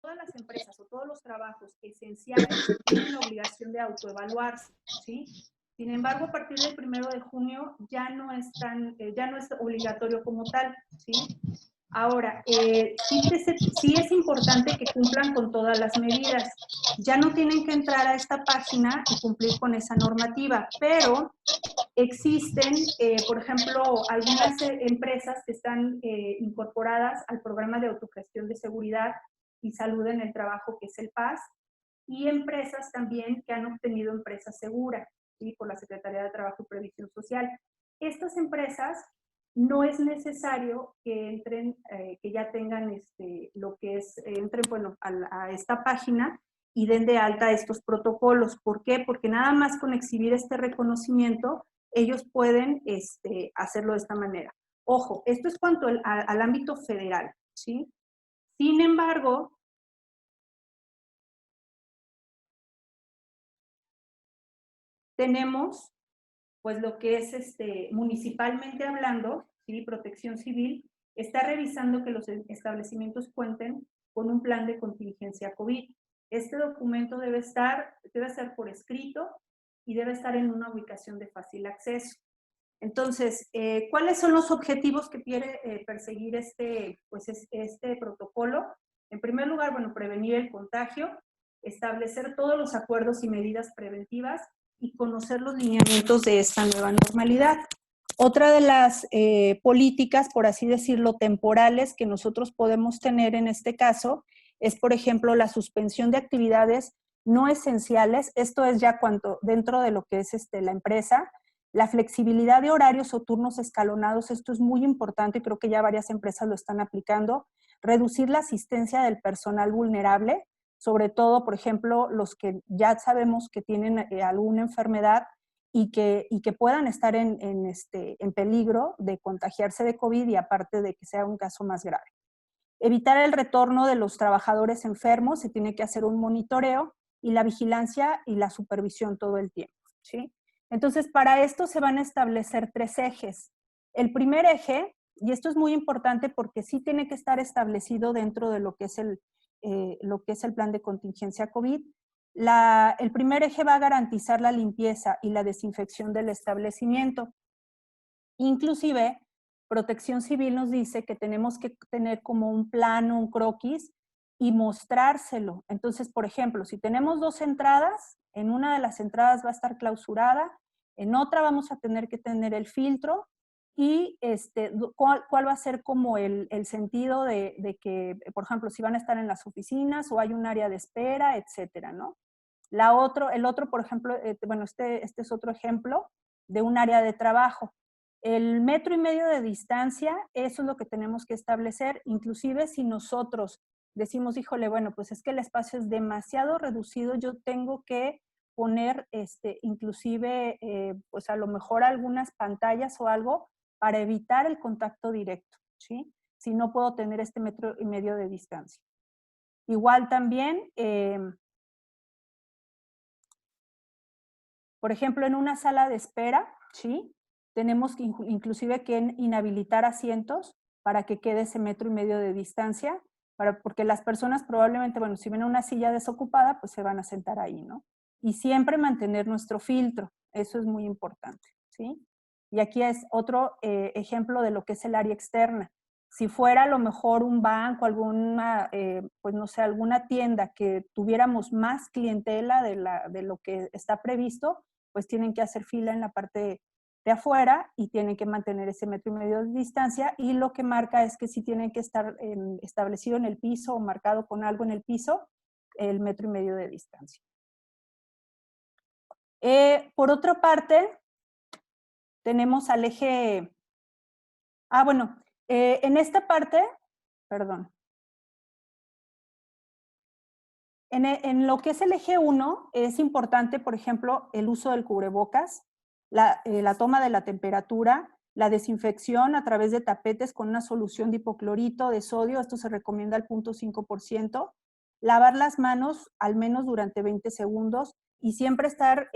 todas las empresas o todos los trabajos esenciales tienen la obligación de autoevaluarse, ¿sí? Sin embargo, a partir del 1 de junio ya no es obligatorio como tal, ¿sí? Ahora, sí es importante que cumplan con todas las medidas. Ya no tienen que entrar a esta página y cumplir con esa normativa, pero existen, por ejemplo, algunas empresas que están incorporadas al programa de autogestión de seguridad y salud en el trabajo, que es el PAS, y empresas también que han obtenido empresa segura, ¿sí? Por la Secretaría de Trabajo y Previsión Social. Estas empresas no es necesario que entren, que ya tengan lo que es, entren bueno, a esta página y den de alta estos protocolos. ¿Por qué? Porque nada más con exhibir este reconocimiento, ellos pueden hacerlo de esta manera. Ojo, esto es cuanto al ámbito federal, ¿sí? Sin embargo, tenemos pues lo que es municipalmente hablando, ¿sí? Protección Civil está revisando que los establecimientos cuenten con un plan de contingencia COVID. Este documento debe ser por escrito y debe estar en una ubicación de fácil acceso. Entonces, ¿cuáles son los objetivos que quiere perseguir este protocolo? En primer lugar, bueno, prevenir el contagio, establecer todos los acuerdos y medidas preventivas y conocer los lineamientos de esta nueva normalidad. Otra de las políticas, por así decirlo, temporales que nosotros podemos tener en este caso es, por ejemplo, la suspensión de actividades no esenciales. Esto es ya cuando dentro de lo que es la empresa. La flexibilidad de horarios o turnos escalonados, esto es muy importante, creo que ya varias empresas lo están aplicando. Reducir la asistencia del personal vulnerable, sobre todo, por ejemplo, los que ya sabemos que tienen alguna enfermedad y que puedan estar en peligro de contagiarse de COVID y aparte de que sea un caso más grave. Evitar el retorno de los trabajadores enfermos, se tiene que hacer un monitoreo y la vigilancia y la supervisión todo el tiempo, ¿sí? Entonces, para esto se van a establecer 3 ejes. El primer eje, y esto es muy importante porque sí tiene que estar establecido dentro de lo que es el plan de contingencia COVID. El primer eje va a garantizar la limpieza y la desinfección del establecimiento. Inclusive, Protección Civil nos dice que tenemos que tener como un plano, un croquis y mostrárselo. Entonces, por ejemplo, si tenemos 2 entradas, en una de las entradas va a estar clausurada, en otra vamos a tener que tener el filtro y cuál va a ser como el sentido de que, por ejemplo, si van a estar en las oficinas o hay un área de espera, etcétera, ¿no? El otro, por ejemplo, bueno, este es otro ejemplo de un área de trabajo. El 1,5 metros de distancia, eso es lo que tenemos que establecer, inclusive si nosotros decimos, híjole, bueno, pues es que el espacio es demasiado reducido, yo tengo que poner inclusive, pues a lo mejor algunas pantallas o algo para evitar el contacto directo, ¿sí? Si no puedo tener 1,5 metros de distancia. Igual también, por ejemplo, en una sala de espera, ¿sí? Tenemos que inclusive que inhabilitar asientos para que quede ese 1,5 metros de distancia, porque las personas probablemente, bueno, si ven una silla desocupada, pues se van a sentar ahí, ¿no? Y siempre mantener nuestro filtro, eso es muy importante, ¿sí? Y aquí es otro ejemplo de lo que es el área externa. Si fuera a lo mejor un banco, pues no sé, alguna tienda que tuviéramos más clientela de lo que está previsto, pues tienen que hacer fila en la parte de afuera y tienen que mantener ese 1,5 metros de distancia y lo que marca es que sí tienen que estar establecido en el piso o marcado con algo en el piso el 1,5 metros de distancia. Por otra parte, tenemos al eje... bueno, en esta parte, perdón, en lo que es el eje 1, es importante, por ejemplo, el uso del cubrebocas, la toma de la temperatura, la desinfección a través de tapetes con una solución de hipoclorito de sodio, esto se recomienda al 0,5%, lavar las manos al menos durante 20 segundos y siempre estar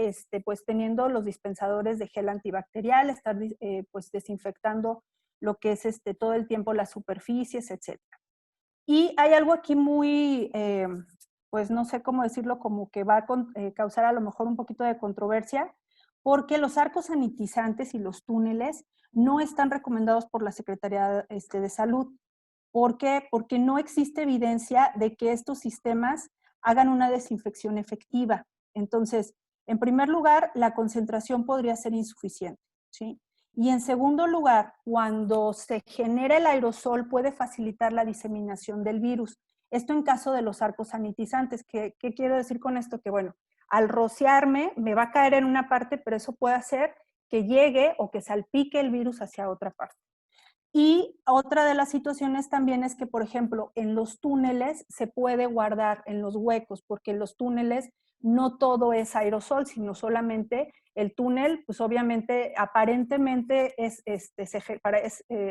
pues teniendo los dispensadores de gel antibacterial, estar pues desinfectando lo que es todo el tiempo las superficies, etc. Y hay algo aquí muy, pues no sé cómo decirlo, como que va a causar a lo mejor un poquito de controversia, porque los arcos sanitizantes y los túneles no están recomendados por la Secretaría de Salud. ¿Por qué? Porque no existe evidencia de que estos sistemas hagan una desinfección efectiva. Entonces, en primer lugar, la concentración podría ser insuficiente, ¿sí? Y en segundo lugar, cuando se genera el aerosol puede facilitar la diseminación del virus. Esto en caso de los arcos sanitizantes. ¿Qué quiero decir con esto? Que bueno, al rociarme me va a caer en una parte, pero eso puede hacer que llegue o que salpique el virus hacia otra parte. Y otra de las situaciones también es que, por ejemplo, en los túneles se puede guardar en los huecos, porque en los túneles no todo es aerosol, sino solamente el túnel, pues obviamente, aparentemente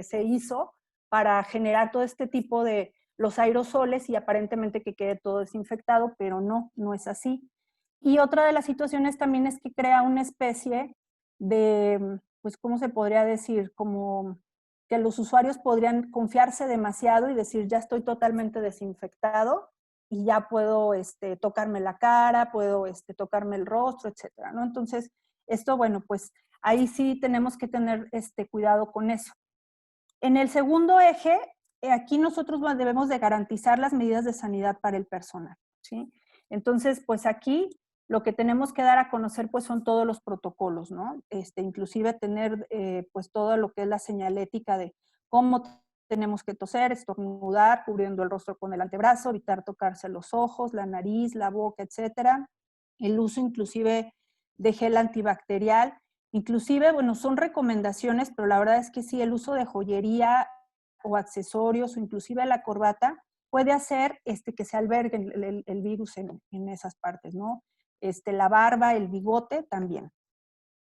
se hizo para generar todo este tipo de los aerosoles y aparentemente que quede todo desinfectado, pero no, no es así. Y otra de las situaciones también es que crea una especie de, pues, ¿cómo se podría decir? Como que los usuarios podrían confiarse demasiado y decir, ya estoy totalmente desinfectado y ya puedo tocarme la cara, puedo tocarme el rostro, etcétera, ¿no? Entonces, esto, bueno, pues ahí sí tenemos que tener cuidado con eso. En el segundo eje, aquí nosotros debemos de garantizar las medidas de sanidad para el personal, ¿sí? Entonces, pues aquí lo que tenemos que dar a conocer pues son todos los protocolos, ¿no? Inclusive tener pues todo lo que es la señalética de cómo tenemos que toser, estornudar, cubriendo el rostro con el antebrazo, evitar tocarse los ojos, la nariz, la boca, etcétera. El uso inclusive de gel antibacterial. Inclusive, bueno, son recomendaciones, pero la verdad es que sí, el uso de joyería o accesorios o inclusive la corbata puede hacer que se albergue el virus en esas partes, ¿no? La barba, el bigote también.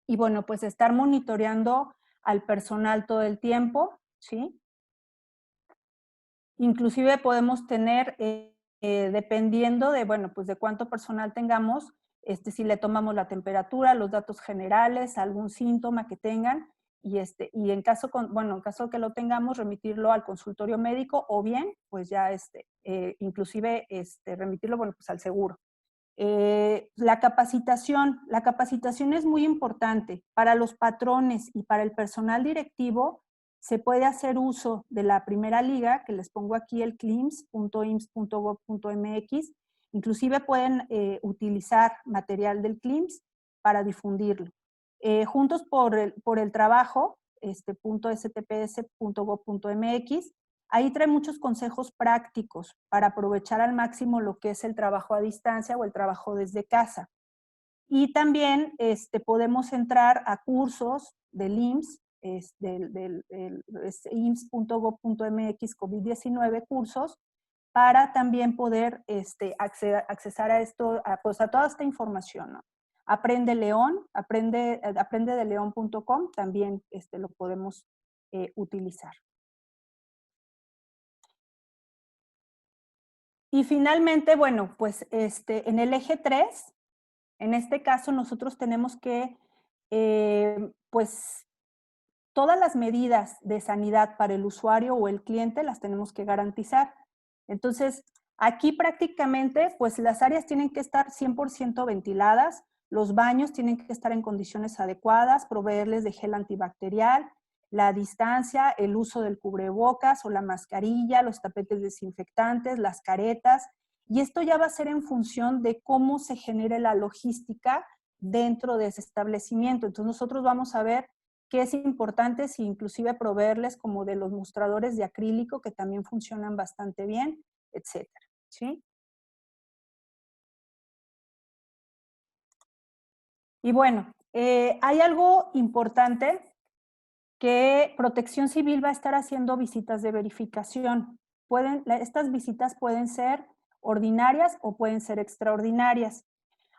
Y bueno, pues estar monitoreando al personal todo el tiempo, ¿sí? Inclusive podemos tener, dependiendo de, bueno, pues de cuánto personal tengamos, si le tomamos la temperatura, los datos generales, algún síntoma que tengan, y en caso, bueno, en caso que lo tengamos, remitirlo al consultorio médico o bien, pues ya, inclusive, remitirlo, bueno, pues al seguro. La capacitación es muy importante. Para los patrones y para el personal directivo, se puede hacer uso de la primera liga, que les pongo aquí el clims.ims.gov.mx. Inclusive pueden utilizar material del CLIMS para difundirlo. Juntos por el trabajo, .stps.gov.mx, ahí trae muchos consejos prácticos para aprovechar al máximo lo que es el trabajo a distancia o el trabajo desde casa. Y también podemos entrar a cursos del IMSS, del IMSS.gov.mx COVID-19 cursos, para también poder accesar a esto, pues a toda esta información, ¿no? Aprende León, aprendedeleón.com, también lo podemos utilizar. Y finalmente, bueno, pues en el eje 3, en este caso nosotros tenemos que, pues, todas las medidas de sanidad para el usuario o el cliente las tenemos que garantizar. Entonces, aquí prácticamente, pues las áreas tienen que estar 100% ventiladas, los baños tienen que estar en condiciones adecuadas, proveerles de gel antibacterial, la distancia, el uso del cubrebocas o la mascarilla, los tapetes desinfectantes, las caretas, y esto ya va a ser en función de cómo se genere la logística dentro de ese establecimiento. Entonces, nosotros vamos a ver qué es importante, si inclusive proveerles como de los mostradores de acrílico que también funcionan bastante bien, etcétera, ¿sí? Y bueno, hay algo importante que Protección Civil va a estar haciendo visitas de verificación. Estas visitas pueden ser ordinarias o pueden ser extraordinarias.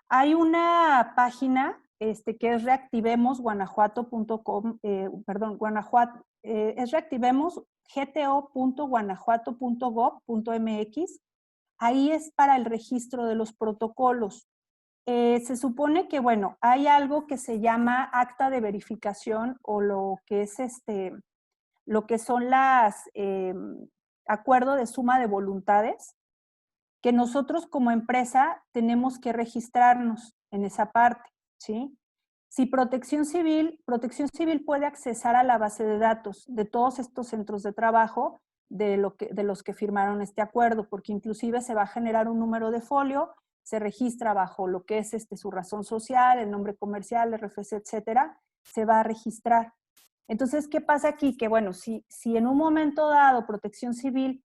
Hay una página que es reactivemosguanajuato.com, perdón, Guanajuato, es reactivemos.gto.guanajuato.gov.mx. Ahí es para el registro de los protocolos. Se supone que, bueno, hay algo que se llama acta de verificación o lo que es lo que son acuerdo de suma de voluntades que nosotros como empresa tenemos que registrarnos en esa parte, ¿sí? Si Protección Civil puede accesar a la base de datos de todos estos centros de trabajo de los que firmaron este acuerdo, porque inclusive se va a generar un número de folio, se registra bajo lo que es su razón social, el nombre comercial, RFC, etcétera, se va a registrar. Entonces, ¿qué pasa aquí? Que bueno, si en un momento dado Protección Civil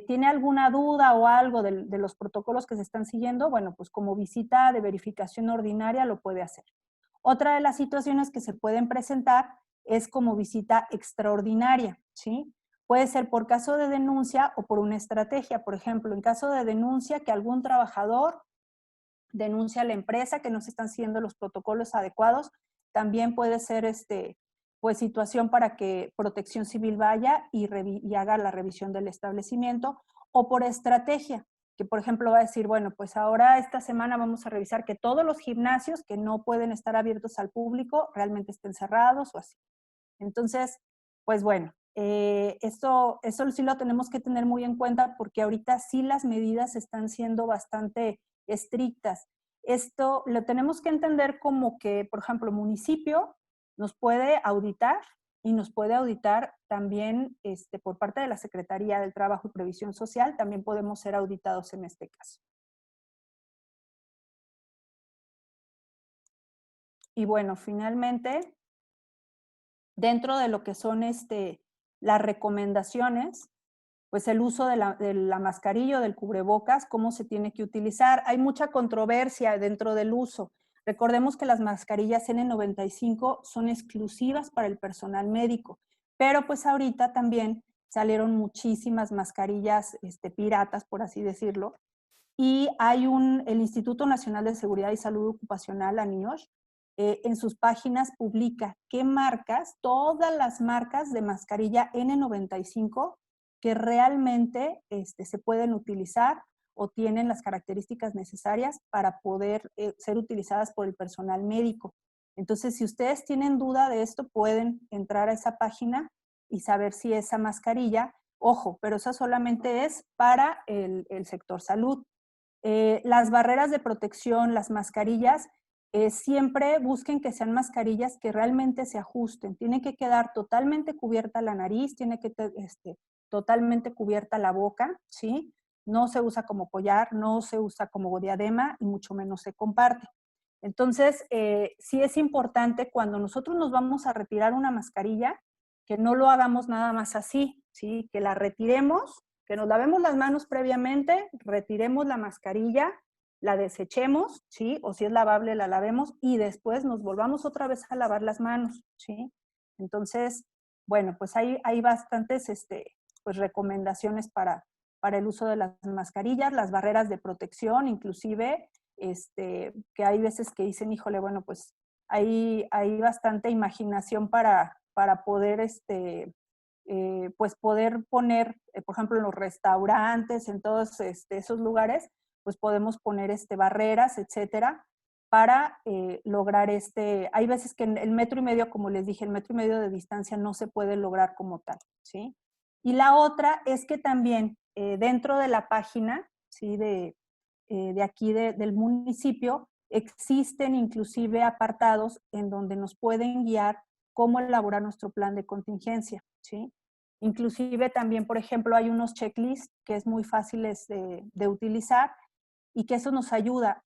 tiene alguna duda o algo de los protocolos que se están siguiendo, bueno, pues como visita de verificación ordinaria lo puede hacer. Otra de las situaciones que se pueden presentar es como visita extraordinaria, ¿sí? Puede ser por caso de denuncia o por una estrategia. Por ejemplo, en caso de denuncia que algún trabajador denuncia a la empresa que no se están siguiendo los protocolos adecuados, también puede ser pues situación para que Protección Civil vaya y haga la revisión del establecimiento, o por estrategia, que por ejemplo va a decir, bueno, pues ahora esta semana vamos a revisar que todos los gimnasios que no pueden estar abiertos al público realmente estén cerrados o así. Entonces, pues bueno, eso sí lo tenemos que tener muy en cuenta porque ahorita sí las medidas están siendo bastante estrictas. Esto lo tenemos que entender como que, por ejemplo, el municipio nos puede auditar y nos puede auditar también por parte de la Secretaría del Trabajo y Previsión Social, también podemos ser auditados en este caso. Y bueno, finalmente, dentro de lo que son las recomendaciones, pues el uso de la mascarilla o del cubrebocas, cómo se tiene que utilizar. Hay mucha controversia dentro del uso. Recordemos que las mascarillas N95 son exclusivas para el personal médico, pero pues ahorita también salieron muchísimas mascarillas piratas, por así decirlo, y hay el Instituto Nacional de Seguridad y Salud Ocupacional, ANIOSH, en sus páginas publica qué marcas, todas las marcas de mascarilla N95 que realmente se pueden utilizar o tienen las características necesarias para poder ser utilizadas por el personal médico. Entonces, si ustedes tienen duda de esto, pueden entrar a esa página y saber si esa mascarilla, ojo, pero esa solamente es para el sector salud. Las barreras de protección, las mascarillas, siempre busquen que sean mascarillas que realmente se ajusten. Tiene que quedar totalmente cubierta la nariz, tiene que totalmente cubierta la boca, ¿sí? No se usa como collar, no se usa como diadema y mucho menos se comparte. Entonces, sí es importante cuando nosotros nos vamos a retirar una mascarilla, que no lo hagamos nada más así, ¿sí? Que la retiremos, que nos lavemos las manos previamente, retiremos la mascarilla, la desechemos, ¿sí? O si es lavable, la lavemos y después nos volvamos otra vez a lavar las manos, ¿sí? Entonces, bueno, pues hay bastantes pues recomendaciones para el uso de las mascarillas, las barreras de protección, inclusive, que hay veces que dicen, híjole, bueno, pues hay bastante imaginación para poder pues poder poner, por ejemplo, en los restaurantes, en todos esos lugares, pues podemos poner barreras, etcétera, para lograr hay veces que en el 1,5 metros, como les dije, el 1,5 metros de distancia no se puede lograr como tal, ¿sí? Y la otra es que también dentro de la página, ¿sí? De aquí del municipio, existen inclusive apartados en donde nos pueden guiar cómo elaborar nuestro plan de contingencia, ¿sí? Inclusive también, por ejemplo, hay unos checklists que es muy fáciles de utilizar y que eso nos ayuda.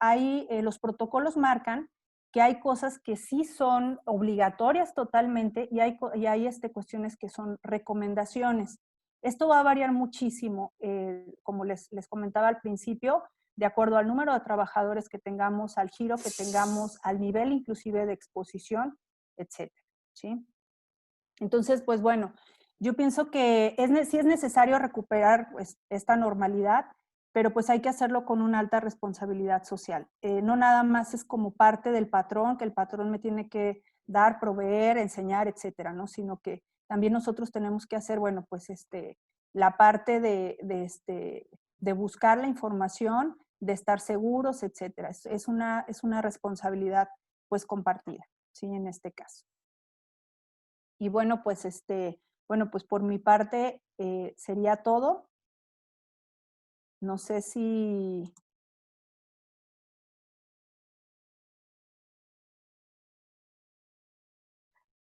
Los protocolos marcan que hay cosas que sí son obligatorias totalmente y hay cuestiones que son recomendaciones. Esto va a variar muchísimo, como les comentaba al principio, de acuerdo al número de trabajadores que tengamos, al giro que tengamos, al nivel inclusive de exposición, etcétera, ¿sí? Entonces, pues bueno, yo pienso que sí es necesario recuperar pues, esta normalidad, pero pues hay que hacerlo con una alta responsabilidad social. No nada más es como parte del patrón, que el patrón me tiene que dar, proveer, enseñar, etcétera, ¿no? Sino que también nosotros tenemos que hacer, bueno, pues la parte de buscar la información, de estar seguros, etcétera. Es una responsabilidad pues compartida, ¿sí? En este caso. Y bueno, pues Bueno, pues por mi parte sería todo. No sé si...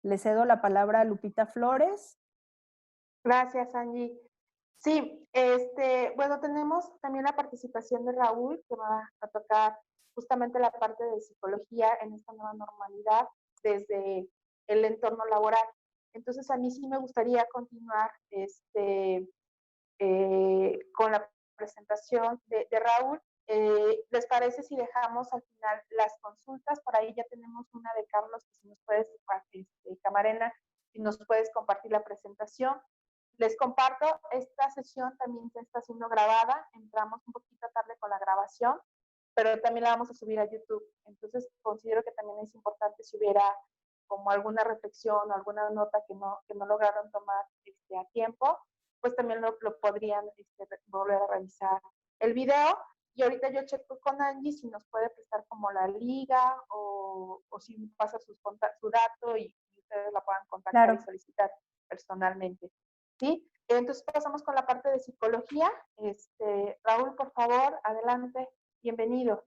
Le cedo la palabra a Lupita Flores. Gracias, Angie. Sí, bueno, tenemos también la participación de Raúl, que va a tocar justamente la parte de psicología en esta nueva normalidad desde el entorno laboral. Entonces, a mí sí me gustaría continuar con la presentación de Raúl. ¿Les parece si dejamos al final las consultas? Por ahí ya tenemos una de Carlos, que si nos puedes, Camarena, si nos puedes compartir la presentación. Les comparto, esta sesión también ya está siendo grabada, entramos un poquito tarde con la grabación, pero también la vamos a subir a YouTube. Entonces, considero que también es importante si hubiera como alguna reflexión o alguna nota que no lograron tomar a tiempo, pues también lo podrían volver a revisar el video. Y ahorita yo checo con Angie si nos puede prestar como la liga o si pasa su dato y ustedes la puedan contactar Claro. y solicitar personalmente. ¿Sí? Entonces pasamos con la parte de psicología. Raúl, por favor, adelante. Bienvenido.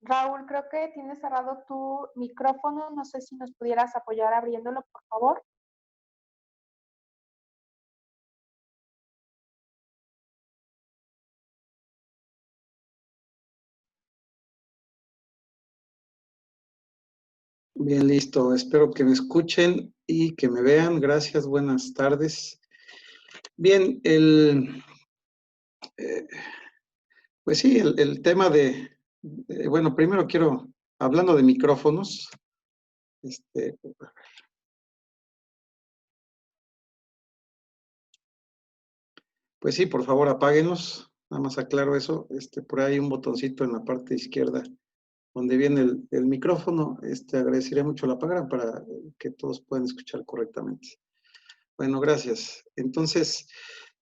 Raúl, creo que tienes cerrado tu micrófono. No sé si nos pudieras apoyar abriéndolo, por favor. Bien, listo. Espero que me escuchen y que me vean. Gracias, buenas tardes. Bien, pues sí, el tema bueno, primero quiero, hablando de micrófonos, pues sí, por favor, apáguenlos. Nada más aclaro eso. Por ahí hay un botoncito en la parte izquierda donde viene el micrófono. Agradecería mucho la apagaran para que todos puedan escuchar correctamente. Bueno, gracias. Entonces,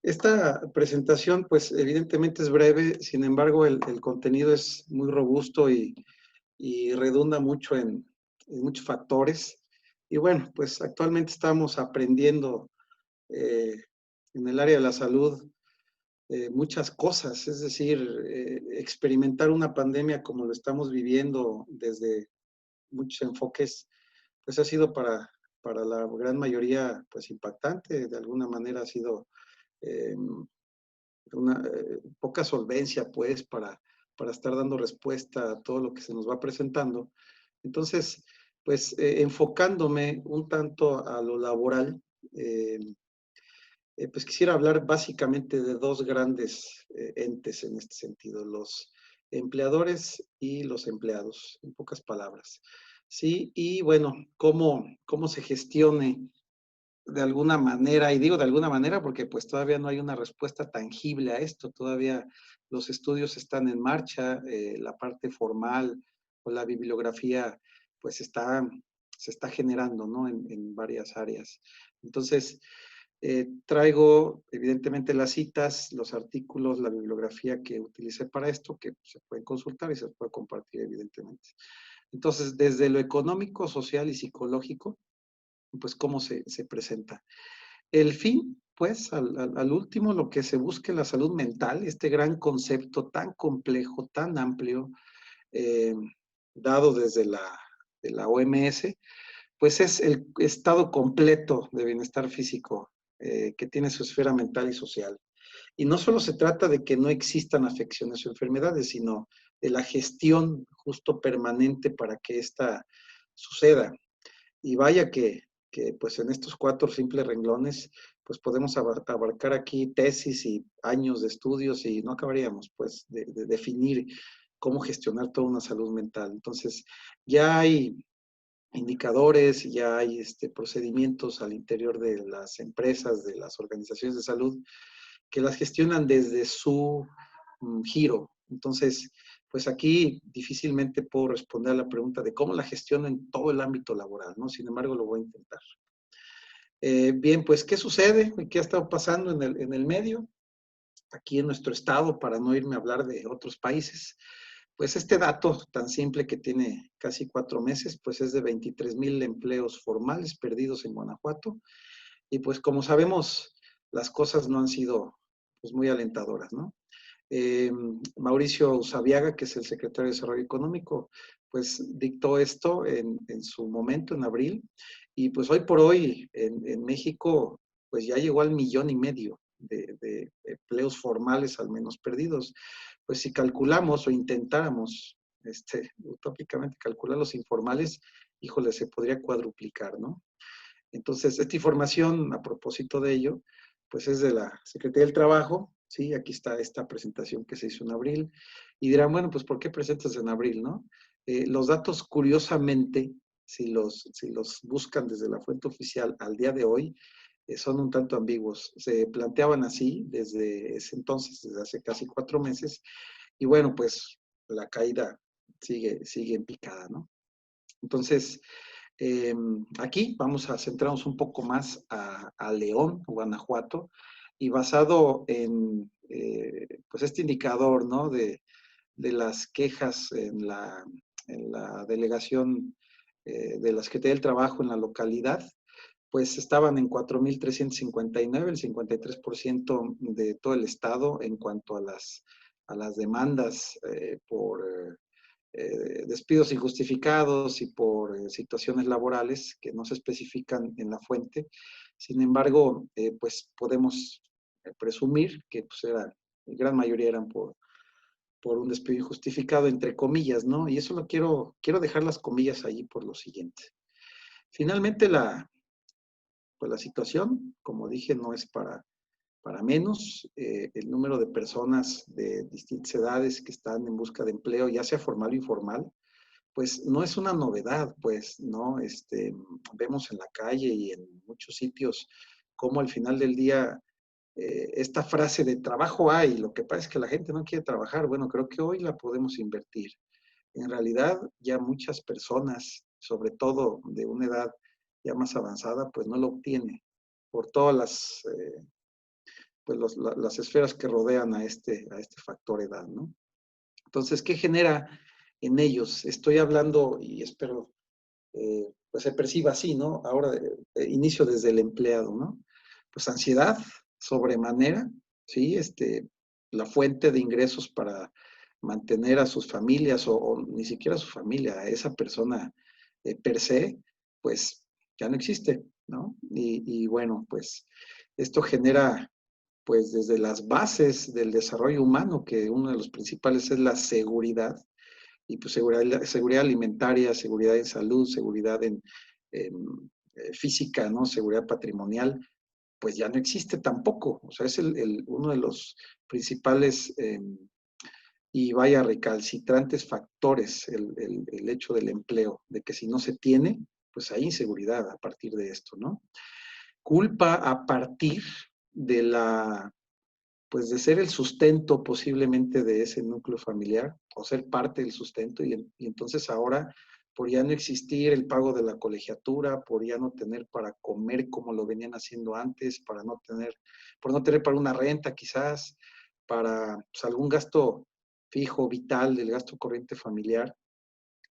esta presentación, pues evidentemente es breve, sin embargo, el contenido es muy robusto y redunda mucho en muchos factores. Y bueno, pues actualmente estamos aprendiendo en el área de la salud muchas cosas, es decir, experimentar una pandemia como lo estamos viviendo desde muchos enfoques, pues ha sido para la gran mayoría pues impactante, de alguna manera ha sido poca solvencia pues para estar dando respuesta a todo lo que se nos va presentando. Entonces, pues enfocándome un tanto a lo laboral, pues quisiera hablar básicamente de dos grandes entes en este sentido, los empleadores y los empleados, en pocas palabras. Sí, y bueno, cómo se gestione de alguna manera, y digo de alguna manera porque pues todavía no hay una respuesta tangible a esto, todavía los estudios están en marcha, la parte formal o la bibliografía pues se está generando, ¿no? En varias áreas. Entonces, traigo evidentemente las citas, los artículos, la bibliografía que utilicé para esto, que se pueden consultar y se puede compartir evidentemente. Entonces, desde lo económico, social y psicológico, pues cómo se presenta. El fin, pues, al último, lo que se busca en la salud mental, este gran concepto tan complejo, tan amplio, eh, dado desde de la OMS, pues es el estado completo de bienestar físico que tiene su esfera mental y social. Y no solo se trata de que no existan afecciones o enfermedades, sino de la gestión justo permanente para que esta suceda. Y vaya que pues en estos 4 simples renglones, pues podemos abarcar aquí tesis y años de estudios y no acabaríamos, pues, de definir cómo gestionar toda una salud mental. Entonces, ya hay indicadores, ya hay procedimientos al interior de las empresas, de las organizaciones de salud, que las gestionan desde su giro. Entonces, pues aquí difícilmente puedo responder a la pregunta de cómo la gestiono en todo el ámbito laboral, ¿no? Sin embargo, lo voy a intentar. Bien, pues, ¿qué sucede? ¿Qué ha estado pasando en el medio? Aquí en nuestro estado, para no irme a hablar de otros países, pues este dato tan simple que tiene casi 4 meses, pues es de 23,000 empleos formales perdidos en Guanajuato. Y pues como sabemos, las cosas no han sido pues muy alentadoras, ¿no? Mauricio Usabiaga, que es el secretario de Desarrollo Económico, pues dictó esto en su momento, en abril, y pues hoy por hoy en México, pues ya llegó al 1,500,000 de empleos formales al menos perdidos. Pues si calculamos o intentáramos, utópicamente calcular los informales, híjole, se podría cuadruplicar, ¿no? Entonces, esta información, a propósito de ello, pues es de la Secretaría del Trabajo, ¿sí? Aquí está esta presentación que se hizo en abril. Y dirán, bueno, pues ¿por qué presentas en abril, no? Los datos, curiosamente, si los buscan desde la fuente oficial al día de hoy, son un tanto ambiguos. Se planteaban así desde ese entonces, desde hace casi 4 meses, y bueno, pues la caída sigue en picada, ¿no? Entonces, aquí vamos a centrarnos un poco más a León, Guanajuato, y basado en pues este indicador, ¿no? De las quejas en la delegación de la Secretaría del Trabajo en la localidad, pues estaban en 4,359, el 53% de todo el estado en cuanto a las demandas por despidos injustificados y por situaciones laborales que no se especifican en la fuente. Sin embargo, pues podemos presumir que pues la gran mayoría eran por un despido injustificado, entre comillas, ¿no? Y eso lo quiero dejar las comillas allí por lo siguiente. Finalmente, pues la situación, como dije, no es para menos. El número de personas de distintas edades que están en busca de empleo, ya sea formal o informal, pues no es una novedad, pues, ¿no? Vemos en la calle y en muchos sitios cómo al final del día esta frase de trabajo hay, lo que pasa es que la gente no quiere trabajar. Bueno, creo que hoy la podemos invertir. En realidad, ya muchas personas, sobre todo de una edad ya más avanzada, pues no lo obtiene por todas las esferas que rodean a este factor edad, ¿no? Entonces, ¿qué genera en ellos? Estoy hablando, y espero pues se perciba así, ¿no? Ahora inicio desde el empleado, ¿no? Pues ansiedad sobremanera, ¿sí? La fuente de ingresos para mantener a sus familias o ni siquiera a su familia, a esa persona per se, pues ya no existe, ¿no? Y bueno, pues esto genera pues desde las bases del desarrollo humano, que uno de los principales es la seguridad, y pues seguridad alimentaria, seguridad en salud, seguridad en física, ¿no? Seguridad patrimonial, pues ya no existe tampoco. O sea, es uno de los principales y vaya recalcitrantes factores el hecho del empleo, de que si no se tiene, pues hay inseguridad a partir de esto, ¿no? Culpa a partir de pues de ser el sustento posiblemente de ese núcleo familiar o ser parte del sustento y entonces ahora por ya no existir el pago de la colegiatura, por ya no tener para comer como lo venían haciendo antes, por no tener para una renta quizás, para pues, algún gasto fijo, vital, del gasto corriente familiar,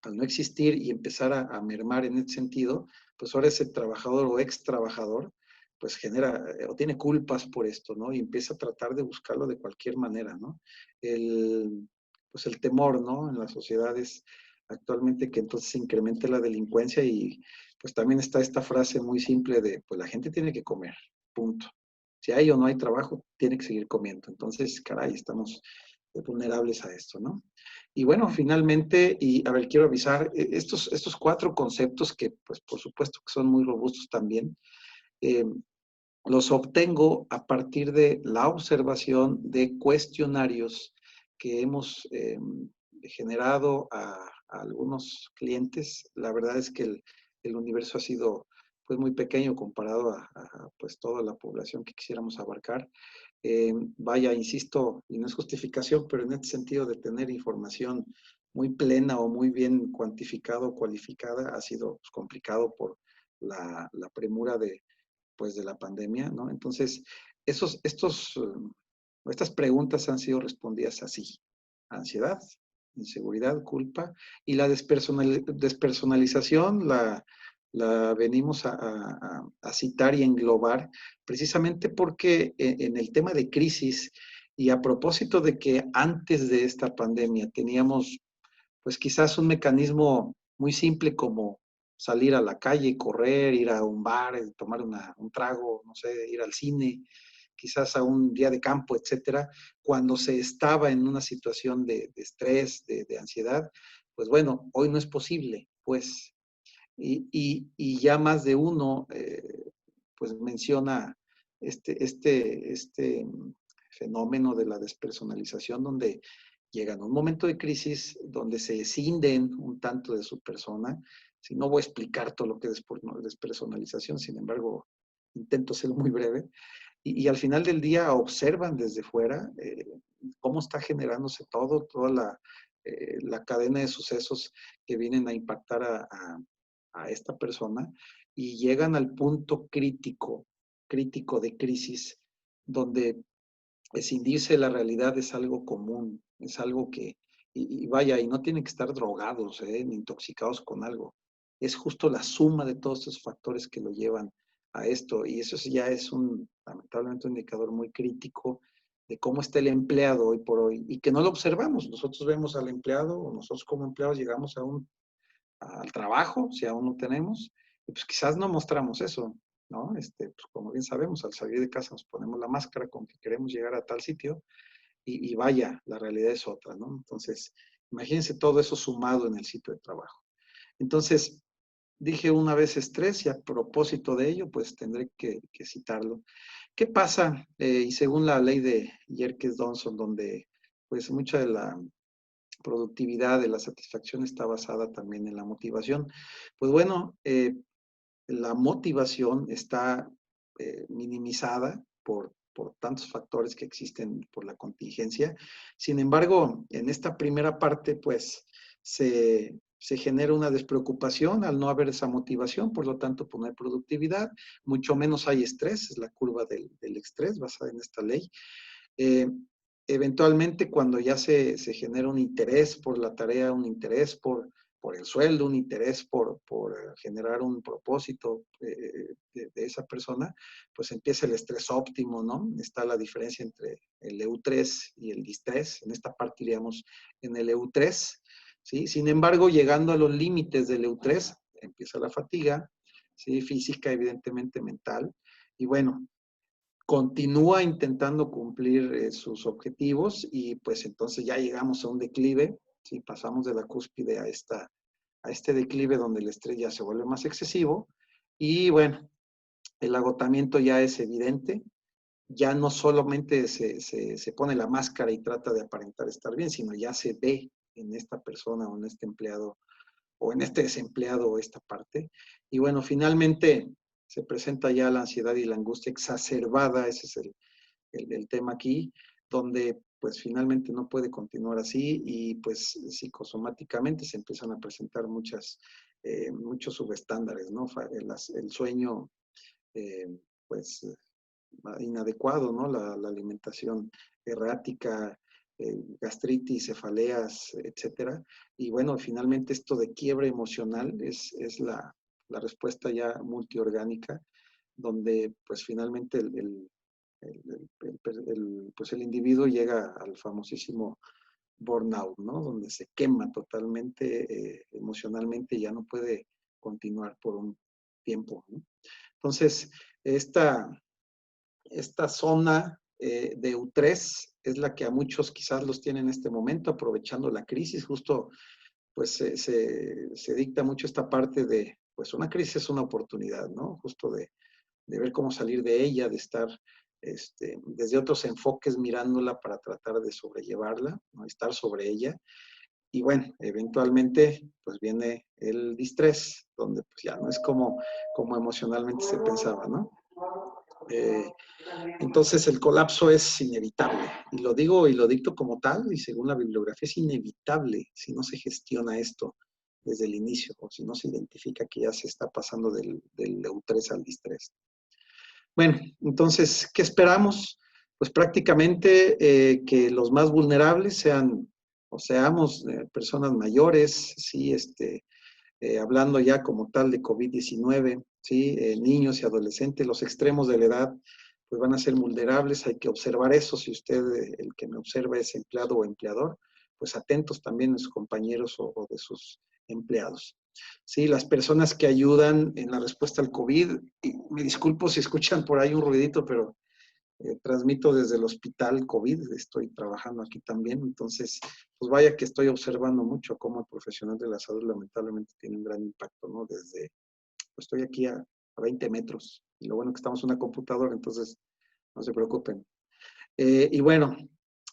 al no existir y empezar a mermar en ese sentido, pues ahora ese trabajador o ex trabajador pues genera o tiene culpas por esto, ¿no? Y empieza a tratar de buscarlo de cualquier manera, ¿no? Pues el temor, ¿no? En las sociedades actualmente que entonces se incremente la delincuencia y pues también está esta frase muy simple de, pues la gente tiene que comer, punto. Si hay o no hay trabajo, tiene que seguir comiendo. Entonces, caray, estamos vulnerables a esto, ¿no? Y bueno, finalmente, y a ver, quiero avisar, estos 4 conceptos que, pues, por supuesto que son muy robustos también, los obtengo a partir de la observación de cuestionarios que hemos generado a algunos clientes. La verdad es que el universo ha sido pues muy pequeño comparado pues toda la población que quisiéramos abarcar. Vaya, insisto, y no es justificación, pero en este sentido de tener información muy plena o muy bien cuantificada o cualificada ha sido pues, complicado por la premura pues, de la pandemia, ¿no? Entonces, estas preguntas han sido respondidas así: ansiedad, inseguridad, culpa, y la despersonalización la venimos a citar y englobar precisamente porque en el tema de crisis y a propósito de que antes de esta pandemia teníamos pues quizás un mecanismo muy simple como salir a la calle, correr, ir a un bar, tomar un trago, no sé, ir al cine, quizás a un día de campo, etcétera, cuando se estaba en una situación de estrés, de ansiedad, pues bueno, hoy no es posible, pues, y ya más de uno, pues menciona este fenómeno de la despersonalización, donde llegan a un momento de crisis, donde se escinden un tanto de su persona. Si no voy a explicar todo lo que es despersonalización, sin embargo, intento ser muy breve. Y al final del día observan desde fuera cómo está generándose toda la cadena de sucesos que vienen a impactar a esta persona y llegan al punto crítico de crisis, donde escindirse de la realidad es algo común, es algo que, y vaya, y no tienen que estar drogados, ni intoxicados con algo. Es justo la suma de todos esos factores que lo llevan a esto, y eso ya es lamentablemente, un indicador muy crítico de cómo está el empleado hoy por hoy, y que no lo observamos. Nosotros vemos al empleado, o nosotros como empleados llegamos al trabajo, si aún no tenemos, y pues quizás no mostramos eso, ¿no? Pues como bien sabemos, al salir de casa nos ponemos la máscara con que queremos llegar a tal sitio y vaya, la realidad es otra, ¿no? Entonces, imagínense todo eso sumado en el sitio de trabajo. Entonces, dije una vez estrés y a propósito de ello, pues tendré que citarlo. ¿Qué pasa? Y según la ley de Yerkes-Dodson, donde pues mucha de la productividad, de la satisfacción está basada también en la motivación. Pues bueno, la motivación está minimizada por tantos factores que existen por la contingencia. Sin embargo, en esta primera parte, pues se genera una despreocupación al no haber esa motivación, por lo tanto, pues no hay productividad, mucho menos hay estrés, es la curva del estrés basada en esta ley. Eh, Eventualmente, cuando ya se genera un interés por la tarea, un interés por el sueldo, un interés por generar un propósito de esa persona, pues empieza el estrés óptimo, ¿no? Está la diferencia entre el EU3 y el distrés. En esta parte iríamos en el EU3, ¿sí? Sin embargo, llegando a los límites del EU3, empieza la fatiga, ¿sí? Física, evidentemente mental. Y bueno, continúa intentando cumplir sus objetivos y pues entonces ya llegamos a un declive, ¿sí? Pasamos de la cúspide a este declive donde el estrés ya se vuelve más excesivo y bueno, el agotamiento ya es evidente, ya no solamente se pone la máscara y trata de aparentar estar bien, sino ya se ve en esta persona o en este empleado o en este desempleado esta parte. Y bueno, finalmente se presenta ya la ansiedad y la angustia exacerbada, ese es el tema aquí, donde pues finalmente no puede continuar así y pues psicosomáticamente se empiezan a presentar muchos subestándares, ¿no? El sueño, eh, pues inadecuado, ¿no? La alimentación errática, gastritis, cefaleas, etcétera. Y bueno, finalmente esto de quiebra emocional es la respuesta ya multiorgánica, donde pues finalmente pues el individuo llega al famosísimo burnout, ¿no? Donde se quema totalmente emocionalmente y ya no puede continuar por un tiempo, ¿no? Entonces, esta zona de U3 es la que a muchos quizás los tiene en este momento, aprovechando la crisis, justo pues se dicta mucho esta parte de, pues una crisis es una oportunidad, ¿no? Justo de ver cómo salir de ella, de estar desde otros enfoques mirándola para tratar de sobrellevarla, ¿no? Estar sobre ella. Y bueno, eventualmente pues viene el distrés, donde pues ya no es como emocionalmente se pensaba, ¿no? Entonces el colapso es inevitable, y lo digo y lo dicto como tal, y según la bibliografía es inevitable si no se gestiona esto desde el inicio, o si no se identifica que ya se está pasando del eustrés al distrés. Bueno, entonces, ¿qué esperamos? Pues prácticamente que los más vulnerables sean o seamos personas mayores, sí, hablando ya como tal de COVID-19, ¿sí? Niños y adolescentes, los extremos de la edad, pues van a ser vulnerables, hay que observar eso. Si usted, el que me observa, es empleado o empleador, pues atentos también de sus compañeros o de sus empleados. Sí, las personas que ayudan en la respuesta al COVID, y me disculpo si escuchan por ahí un ruidito, pero transmito desde el hospital COVID, estoy trabajando aquí también, entonces, pues vaya que estoy observando mucho cómo el profesional de la salud lamentablemente tiene un gran impacto, ¿no? Desde, pues estoy aquí a 20 metros, y lo bueno que estamos en una computadora, entonces no se preocupen. Y bueno,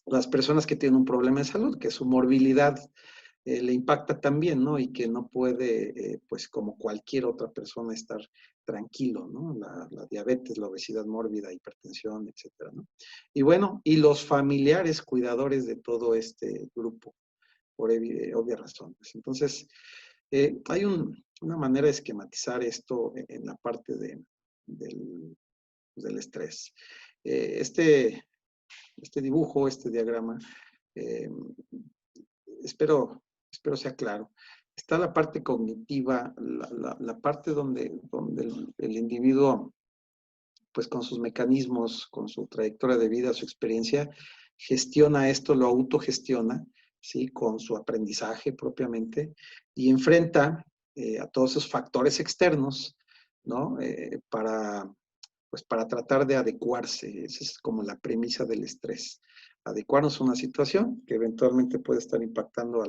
las personas que tienen un problema de salud, que su morbilidad le impacta también, ¿no? Y que no puede, pues como cualquier otra persona, estar tranquilo, ¿no? La diabetes, la obesidad mórbida, hipertensión, etcétera, ¿no? Y bueno, y los familiares cuidadores de todo este grupo, por obvias razones. Entonces, hay una manera de esquematizar esto en la parte del estrés. Este dibujo, este diagrama, eh, espero sea claro. Está la parte cognitiva, la parte donde el individuo, pues con sus mecanismos, con su trayectoria de vida, su experiencia, gestiona esto, lo autogestiona, ¿sí? Con su aprendizaje propiamente, y enfrenta a todos esos factores externos, ¿no? Pues para tratar de adecuarse. Esa es como la premisa del estrés. Adecuarnos a una situación que eventualmente puede estar impactando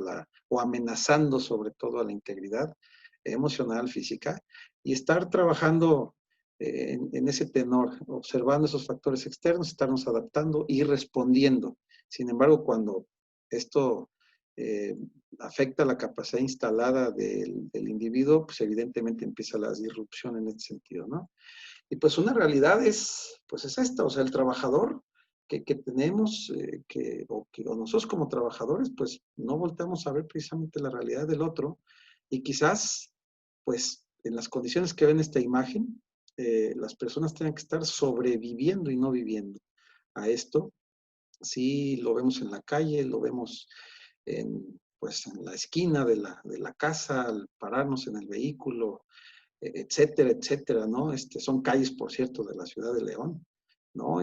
o amenazando sobre todo a la integridad emocional, física, y estar trabajando en ese tenor, observando esos factores externos, estarnos adaptando y respondiendo. Sin embargo, cuando esto eh, afecta la capacidad instalada del individuo, pues evidentemente empieza la disrupción en ese sentido, ¿no? Y pues una realidad pues es esta, o sea, el trabajador que tenemos, o nosotros como trabajadores, pues no volteamos a ver precisamente la realidad del otro, y quizás, pues en las condiciones que ven esta imagen, las personas tengan que estar sobreviviendo y no viviendo a esto. Sí, lo vemos en la calle, lo vemos pues en la esquina de la casa, al pararnos en el vehículo, etcétera, etcétera, ¿no? Son calles, por cierto, de la ciudad de León, ¿no?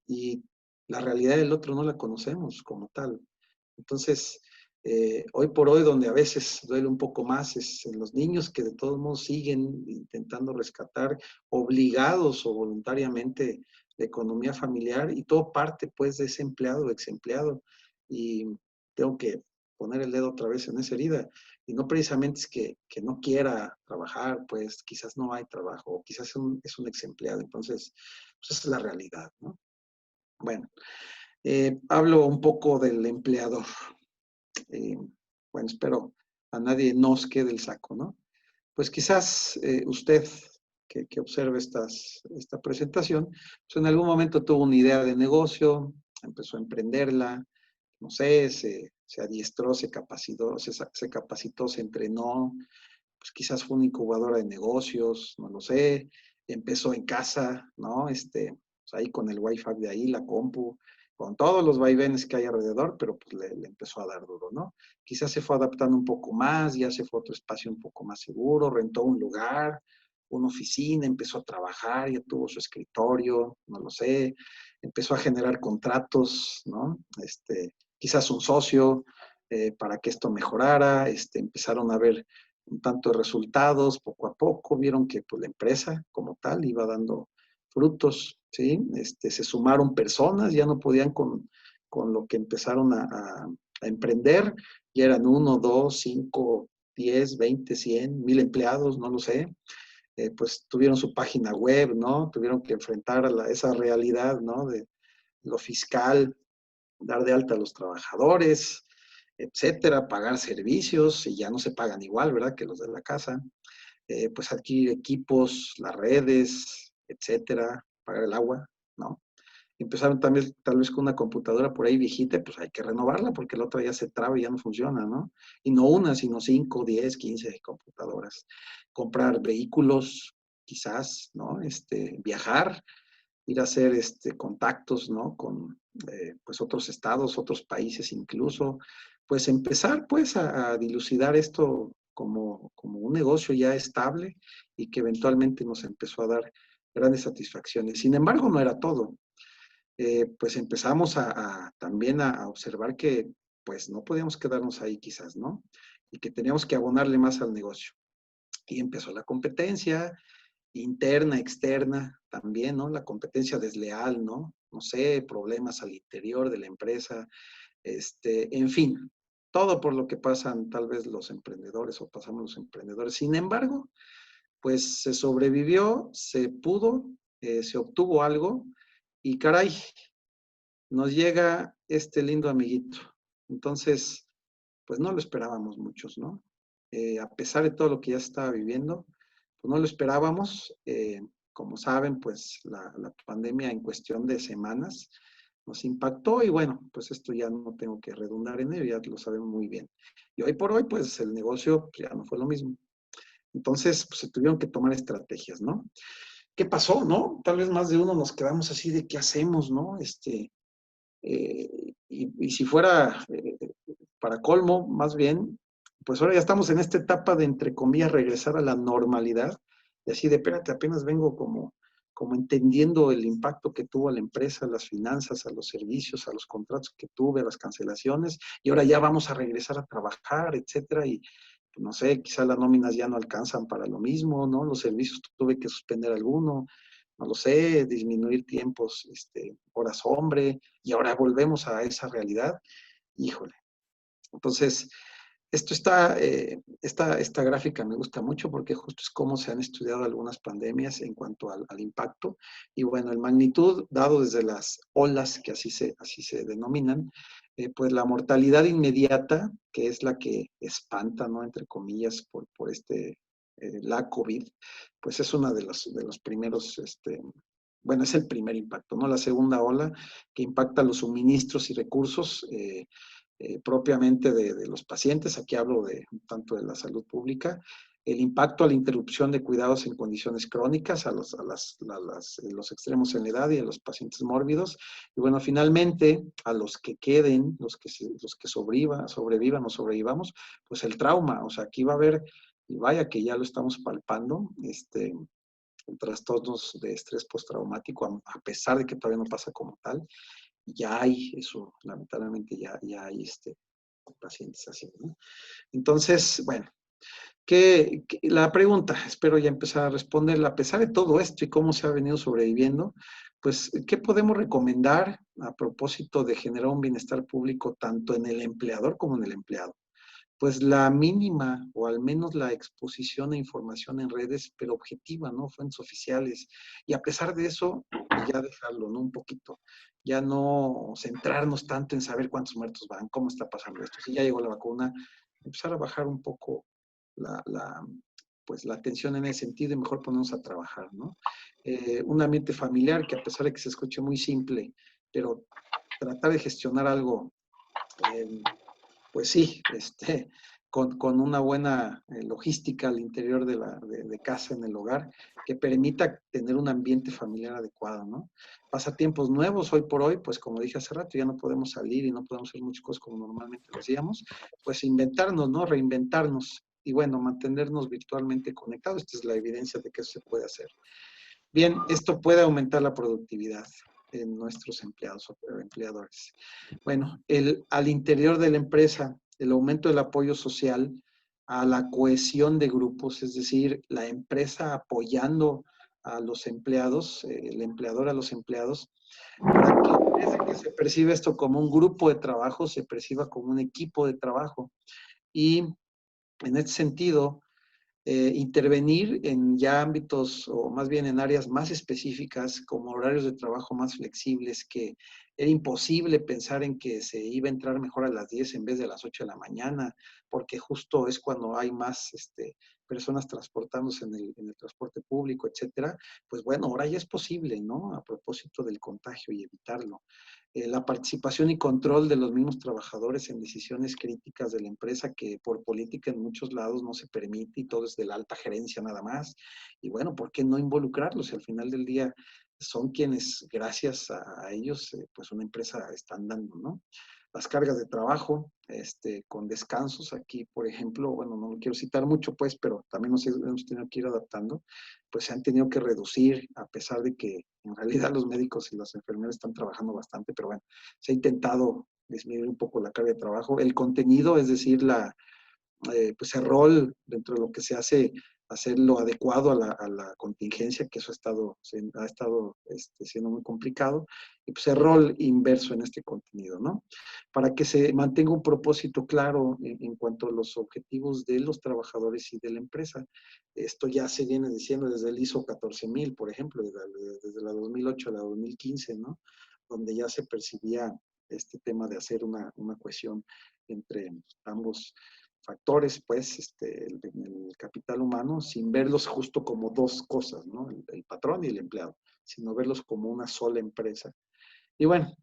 Y la realidad del otro no la conocemos como tal. Entonces, hoy por hoy, donde a veces duele un poco más, es en los niños que de todos modos siguen intentando rescatar, obligados o voluntariamente, la economía familiar, y todo parte, pues, de ese empleado o exempleado. Y tengo que poner el dedo otra vez en esa herida. Y no precisamente es que no quiera trabajar, pues quizás no hay trabajo, o quizás es un ex empleado. Entonces, pues esa es la realidad, ¿no? Bueno, hablo un poco del empleador. Bueno, espero a nadie nos quede el saco, ¿no? Pues quizás usted que observe esta presentación, pues en algún momento tuvo una idea de negocio, empezó a emprenderla, no sé, se adiestró, se capacitó, se entrenó, pues quizás fue una incubadora de negocios, no lo sé, empezó en casa, ¿no? Pues ahí con el Wi-Fi de ahí, la compu, con todos los vaivenes que hay alrededor, pero pues le empezó a dar duro, ¿no? Quizás se fue adaptando un poco más, ya se fue a otro espacio un poco más seguro, rentó un lugar, una oficina, empezó a trabajar, ya tuvo su escritorio, no lo sé, empezó a generar contratos, ¿no? Quizás un socio para que esto mejorara, empezaron a ver un tanto de resultados poco a poco, vieron que pues, la empresa como tal iba dando frutos, ¿sí? Se sumaron personas, ya no podían con lo que empezaron a emprender, ya eran 1, 2, 5, 10, 20, 100, 1000 empleados, no lo sé. Pues tuvieron su página web, ¿no? Tuvieron que enfrentar esa realidad, ¿no? De lo fiscal, dar de alta a los trabajadores, etcétera, pagar servicios, y ya no se pagan igual, ¿verdad?, que los de la casa, pues adquirir equipos, las redes, etcétera, pagar el agua, ¿no? Empezaron también tal vez con una computadora por ahí viejita, pues hay que renovarla porque la otra ya se traba y ya no funciona, ¿no? Y no una, sino 5, 10, 15 computadoras. Comprar vehículos, quizás, ¿no? Viajar, ir a hacer contactos, ¿no? Con pues otros estados, otros países incluso. Pues empezar pues a dilucidar esto como un negocio ya estable y que eventualmente nos empezó a dar grandes satisfacciones. Sin embargo, no era todo. Pues empezamos también a observar que pues no podíamos quedarnos ahí quizás, ¿no? Y que teníamos que abonarle más al negocio. Y empezó la competencia interna, externa, también, ¿no? La competencia desleal, ¿no? No sé, problemas al interior de la empresa, en fin, todo por lo que pasan tal vez los emprendedores o pasamos los emprendedores. Sin embargo, pues se sobrevivió, se pudo, se obtuvo algo y caray, nos llega este lindo amiguito. Entonces, pues no lo esperábamos muchos, ¿no? A pesar de todo lo que ya estaba viviendo, pues no lo esperábamos. Como saben, pues la pandemia en cuestión de semanas nos impactó y bueno, pues esto ya no tengo que redundar en ello, ya lo sabemos muy bien. Y hoy por hoy, pues el negocio ya no fue lo mismo. Entonces, pues se tuvieron que tomar estrategias, ¿no? ¿Qué pasó, no? Tal vez más de uno nos quedamos así de qué hacemos, ¿no? Y si fuera para colmo, más bien, pues ahora ya estamos en esta etapa de, entre comillas, regresar a la normalidad, y así de, espérate, apenas vengo como entendiendo el impacto que tuvo a la empresa, a las finanzas, a los servicios, a los contratos que tuve, a las cancelaciones, y ahora ya vamos a regresar a trabajar, etcétera, y pues, no sé, quizá las nóminas ya no alcanzan para lo mismo, ¿no? Los servicios tuve que suspender alguno, no lo sé, disminuir tiempos, horas hombre, y ahora volvemos a esa realidad, híjole. Entonces, esta gráfica me gusta mucho porque justo es cómo se han estudiado algunas pandemias en cuanto al impacto. Y bueno, el magnitud dado desde las olas, que así se denominan, pues la mortalidad inmediata, que es la que espanta, ¿no? Entre comillas, por la COVID, pues es una de los primeros, bueno, es el primer impacto, ¿no? La segunda ola que impacta los suministros y recursos, propiamente de los pacientes, aquí hablo tanto de la salud pública, el impacto a la interrupción de cuidados en condiciones crónicas, a los extremos en la edad y a los pacientes mórbidos, y bueno, finalmente a los que queden, los que sobrevivan o sobrevivamos, pues el trauma, o sea, aquí va a haber, y vaya que ya lo estamos palpando, trastornos de estrés postraumático, a pesar de que todavía no pasa como tal, ya hay eso, lamentablemente ya hay pacientes así, ¿no? Entonces, bueno, la pregunta, espero ya empezar a responderla, a pesar de todo esto y cómo se ha venido sobreviviendo, pues, ¿qué podemos recomendar a propósito de generar un bienestar público tanto en el empleador como en el empleado? Pues la mínima o al menos la exposición a información en redes, pero objetiva, ¿no? Fuentes oficiales. Y a pesar de eso, ya dejarlo, ¿no? Un poquito. Ya no centrarnos tanto en saber cuántos muertos van, cómo está pasando esto. Si ya llegó la vacuna, empezar a bajar un poco pues la atención en ese sentido y mejor ponernos a trabajar, ¿no? Un ambiente familiar que a pesar de que se escuche muy simple, pero tratar de gestionar algo pues sí, con una buena logística al interior de casa, en el hogar, que permita tener un ambiente familiar adecuado, ¿no? Pasatiempos nuevos, hoy por hoy, pues como dije hace rato, ya no podemos salir y no podemos hacer muchas cosas como normalmente lo hacíamos, pues inventarnos, ¿no? Reinventarnos y bueno, mantenernos virtualmente conectados. Esta es la evidencia de que eso se puede hacer. Bien, esto puede aumentar la productividad en nuestros empleados o empleadores. Bueno, al interior de la empresa, el aumento del apoyo social a la cohesión de grupos, es decir, la empresa apoyando a los empleados, el empleador a los empleados, para que en vez de que se perciba esto como un grupo de trabajo, se perciba como un equipo de trabajo. Y en este sentido, intervenir en ya ámbitos o más bien en áreas más específicas como horarios de trabajo más flexibles que era imposible pensar en que se iba a entrar mejor a las 10 en vez de a las 8 de la mañana, porque justo es cuando hay más personas transportándose en el transporte público, etcétera. Pues bueno, ahora ya es posible, ¿no? A propósito del contagio y evitarlo. La participación y control de los mismos trabajadores en decisiones críticas de la empresa que por política en muchos lados no se permite y todo es de la alta gerencia nada más. Y bueno, ¿por qué no involucrarlos? Al final del día son quienes, gracias a ellos, pues una empresa está andando, ¿no? Las cargas de trabajo, con descansos aquí, por ejemplo, bueno, no lo quiero citar mucho, pues, pero también nos hemos tenido que ir adaptando, pues se han tenido que reducir, a pesar de que en realidad los médicos y los enfermeros están trabajando bastante, pero bueno, se ha intentado disminuir un poco la carga de trabajo. El contenido, es decir, pues el rol dentro de lo que se hace, hacerlo adecuado a la contingencia, que eso ha estado siendo muy complicado, y pues el rol inverso en este contenido, ¿no? Para que se mantenga un propósito claro en cuanto a los objetivos de los trabajadores y de la empresa. Esto ya se viene diciendo desde el ISO 14000, por ejemplo, desde la 2008 a la 2015, ¿no? Donde ya se percibía este tema de hacer una cohesión entre ambos factores, pues, el capital humano, sin verlos justo como dos cosas, ¿no? El patrón y el empleado, sino verlos como una sola empresa. Y bueno,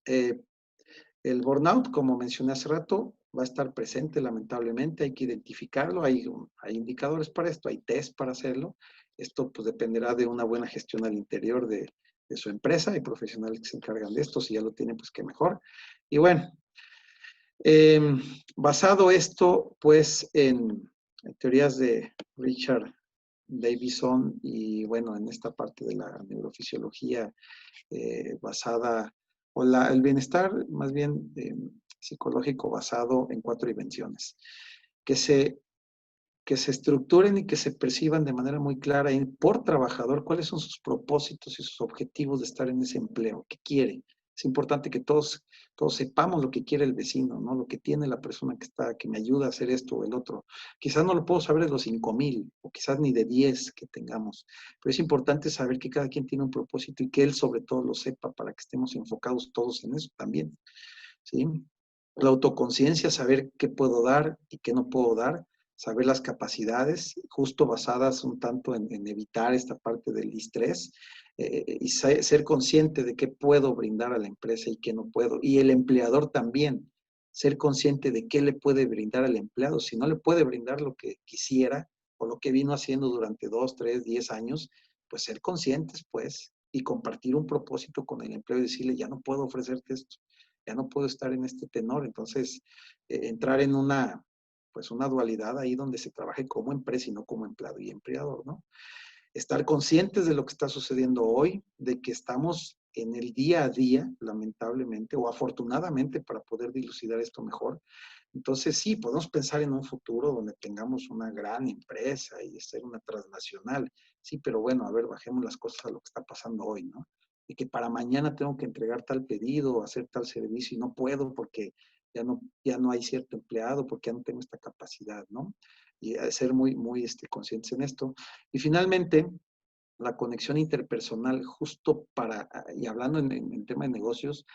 el burnout, como mencioné hace rato, va a estar presente lamentablemente, hay que identificarlo, hay indicadores para esto, hay test para hacerlo. Esto pues dependerá de una buena gestión al interior de su empresa, hay profesionales que se encargan de esto, si ya lo tienen, pues qué mejor. Y bueno, basado esto, pues, en teorías de Richard Davidson y, bueno, en esta parte de la neurofisiología basada, o el bienestar más bien psicológico basado en 4 dimensiones, que se estructuren y que se perciban de manera muy clara por trabajador cuáles son sus propósitos y sus objetivos de estar en ese empleo, qué quiere. Es importante que todos sepamos lo que quiere el vecino, ¿no? Lo que tiene la persona que me ayuda a hacer esto o el otro. Quizás no lo puedo saber de los 5,000 o quizás ni de 10 que tengamos, pero es importante saber que cada quien tiene un propósito y que él sobre todo lo sepa para que estemos enfocados todos en eso también, ¿sí? La autoconciencia, saber qué puedo dar y qué no puedo dar, saber las capacidades, justo basadas un tanto en evitar esta parte del estrés y ser consciente de qué puedo brindar a la empresa y qué no puedo. Y el empleador también, ser consciente de qué le puede brindar al empleado. Si no le puede brindar lo que quisiera o lo que vino haciendo durante 2, 3, 10 años, pues ser conscientes, pues, y compartir un propósito con el empleado y decirle, ya no puedo ofrecerte esto, ya no puedo estar en este tenor. Entonces, entrar en pues una dualidad ahí donde se trabaje como empresa y no como empleado y empleador, ¿no? Estar conscientes de lo que está sucediendo hoy, de que estamos en el día a día, lamentablemente, o afortunadamente para poder dilucidar esto mejor. Entonces, sí, podemos pensar en un futuro donde tengamos una gran empresa y ser una transnacional. Sí, pero bueno, a ver, bajemos las cosas a lo que está pasando hoy, ¿no? Y que para mañana tengo que entregar tal pedido o hacer tal servicio y no puedo porque ya no hay cierto empleado, porque ya no tengo esta capacidad, ¿no? Y ser muy, muy conscientes en esto. Y finalmente, la conexión interpersonal, justo y hablando en tema de negocios,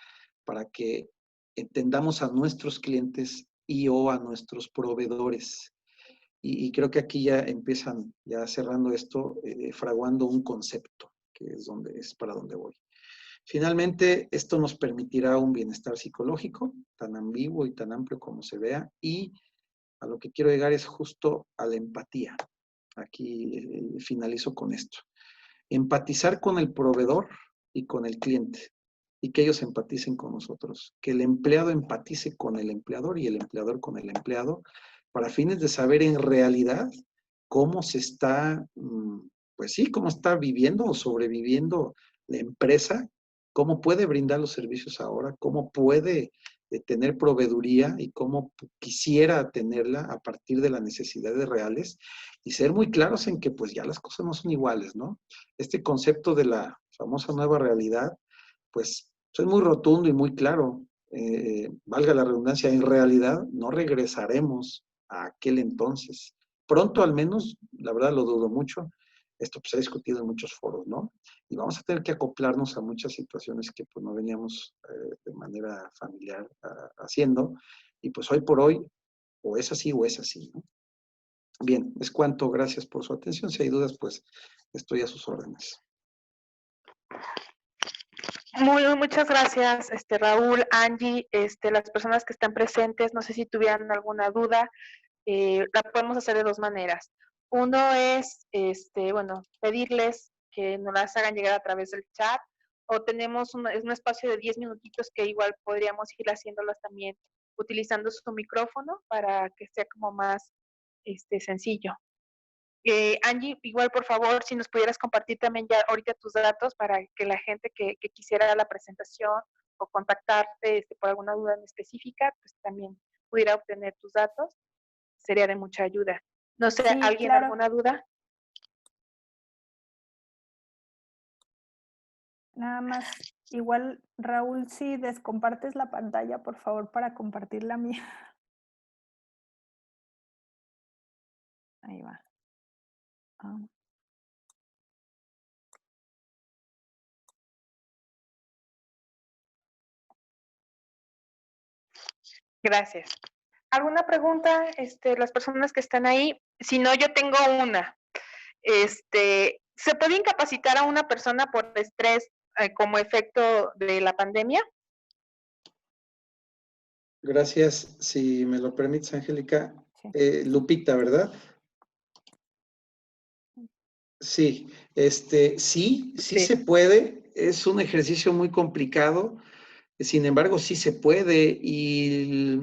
para que entendamos a nuestros clientes y o a nuestros proveedores. Y creo que aquí ya empiezan, ya cerrando esto, fraguando un concepto, que es para donde voy. Finalmente, esto nos permitirá un bienestar psicológico, tan ambiguo y tan amplio como se vea, y a lo que quiero llegar es justo a la empatía. Aquí finalizo con esto. Empatizar con el proveedor y con el cliente, y que ellos empaticen con nosotros. Que el empleado empatice con el empleador y el empleador con el empleado, para fines de saber en realidad cómo se está, pues sí, cómo está viviendo o sobreviviendo la empresa, cómo puede brindar los servicios ahora, cómo puede tener proveeduría y cómo quisiera tenerla a partir de las necesidades reales y ser muy claros en que pues ya las cosas no son iguales, ¿no? Este concepto de la famosa nueva realidad, pues es muy rotundo y muy claro. Valga la redundancia, en realidad no regresaremos a aquel entonces. Pronto al menos, la verdad lo dudo mucho, esto pues, se ha discutido en muchos foros, ¿no? Y vamos a tener que acoplarnos a muchas situaciones que pues no veníamos de manera familiar haciendo. Y pues hoy por hoy, o es así, ¿no? Bien, es cuanto. Gracias por su atención. Si hay dudas, pues estoy a sus órdenes. Muchas gracias, Raúl, Angie, las personas que están presentes, no sé si tuvieran alguna duda, la podemos hacer de dos maneras. Uno es, bueno, pedirles que nos las hagan llegar a través del chat, o tenemos un espacio de 10 minutitos que igual podríamos ir haciéndolas también utilizando su micrófono para que sea como más sencillo. Angie, igual por favor, si nos pudieras compartir también ya ahorita tus datos para que la gente que quisiera la presentación o contactarte por alguna duda en específica, pues también pudiera obtener tus datos, sería de mucha ayuda. No sé, Sí, ¿alguien claro. alguna duda? Nada más, igual, Raúl, si descompartes la pantalla, por favor, para compartir la mía. Ahí va. Ah. Gracias. ¿Alguna pregunta, las personas que están ahí? Si no, yo tengo una. ¿Se puede incapacitar a una persona por estrés como efecto de la pandemia? Gracias. Si me lo permites, Angélica. Sí. Lupita, ¿verdad? Sí, sí se puede. Es un ejercicio muy complicado. Sin embargo, sí se puede. Y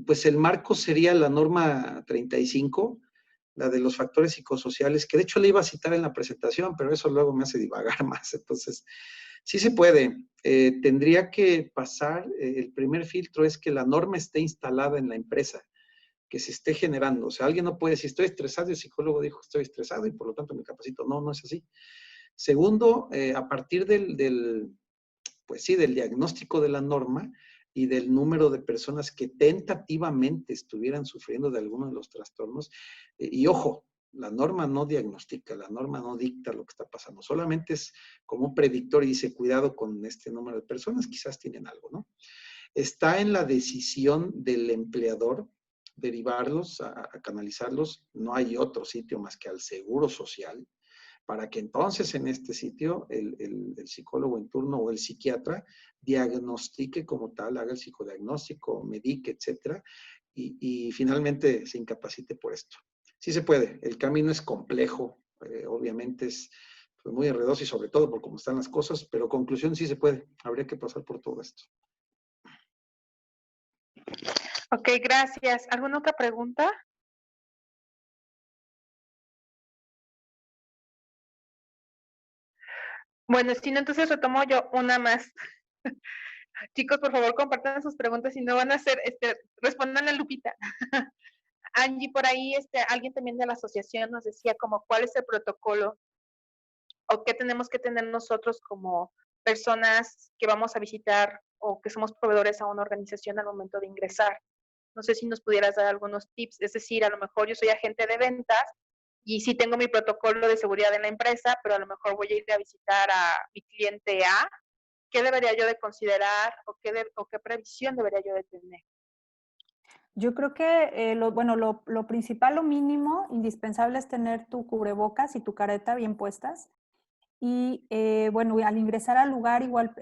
pues el marco sería la norma 35, la de los factores psicosociales, que de hecho le iba a citar en la presentación, pero eso luego me hace divagar más. Entonces, sí se puede. Tendría que pasar, el primer filtro es que la norma esté instalada en la empresa, que se esté generando. O sea, alguien no puede decir, estoy estresado, y el psicólogo dijo, estoy estresado y por lo tanto me capacito. No, no es así. Segundo, a partir pues sí, del diagnóstico de la norma y del número de personas que tentativamente estuvieran sufriendo de alguno de los trastornos. Y ojo, la norma no diagnostica, la norma no dicta lo que está pasando, solamente es como un predictor y dice, cuidado con este número de personas, quizás tienen algo, ¿no? Está en la decisión del empleador derivarlos, a canalizarlos. No hay otro sitio más que al Seguro Social, para que entonces en este sitio el psicólogo en turno o el psiquiatra diagnostique como tal, haga el psicodiagnóstico, medique, etcétera, y finalmente se incapacite por esto. Sí se puede, el camino es complejo, obviamente es pues, muy enredoso y sobre todo por cómo están las cosas, pero conclusión sí se puede, habría que pasar por todo esto. Ok, gracias. ¿Alguna otra pregunta? Bueno, si no, entonces retomo yo una más. Chicos, por favor, compartan sus preguntas y no van a hacer, respondan a Lupita. Angie, por ahí, alguien también de la asociación nos decía como cuál es el protocolo o qué tenemos que tener nosotros como personas que vamos a visitar o que somos proveedores a una organización al momento de ingresar. No sé si nos pudieras dar algunos tips, es decir, a lo mejor yo soy agente de ventas y sí tengo mi protocolo de seguridad en la empresa, pero a lo mejor voy a ir a visitar a mi cliente A. ¿Qué debería yo de considerar o qué previsión debería yo de tener? Yo creo que lo principal, lo mínimo, indispensable es tener tu cubrebocas y tu careta bien puestas. Y bueno, al ingresar al lugar, igual,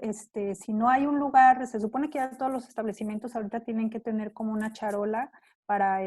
si no hay un lugar, se supone que ya todos los establecimientos ahorita tienen que tener como una charola para,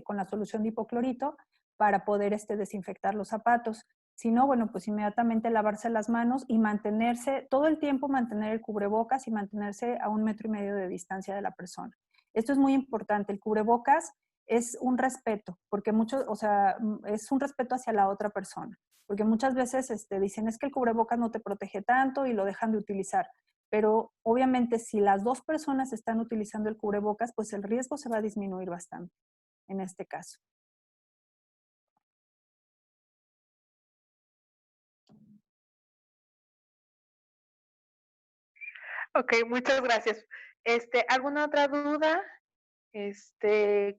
con la solución de hipoclorito para poder desinfectar los zapatos. Si no, bueno, pues inmediatamente lavarse las manos y mantenerse, todo el tiempo mantener el cubrebocas y mantenerse a 1,5 metros de distancia de la persona. Esto es muy importante. El cubrebocas es un respeto, porque o sea, es un respeto hacia la otra persona. Porque muchas veces dicen es que el cubrebocas no te protege tanto y lo dejan de utilizar. Pero obviamente si las dos personas están utilizando el cubrebocas, pues el riesgo se va a disminuir bastante en este caso. Ok, muchas gracias. ¿Alguna otra duda?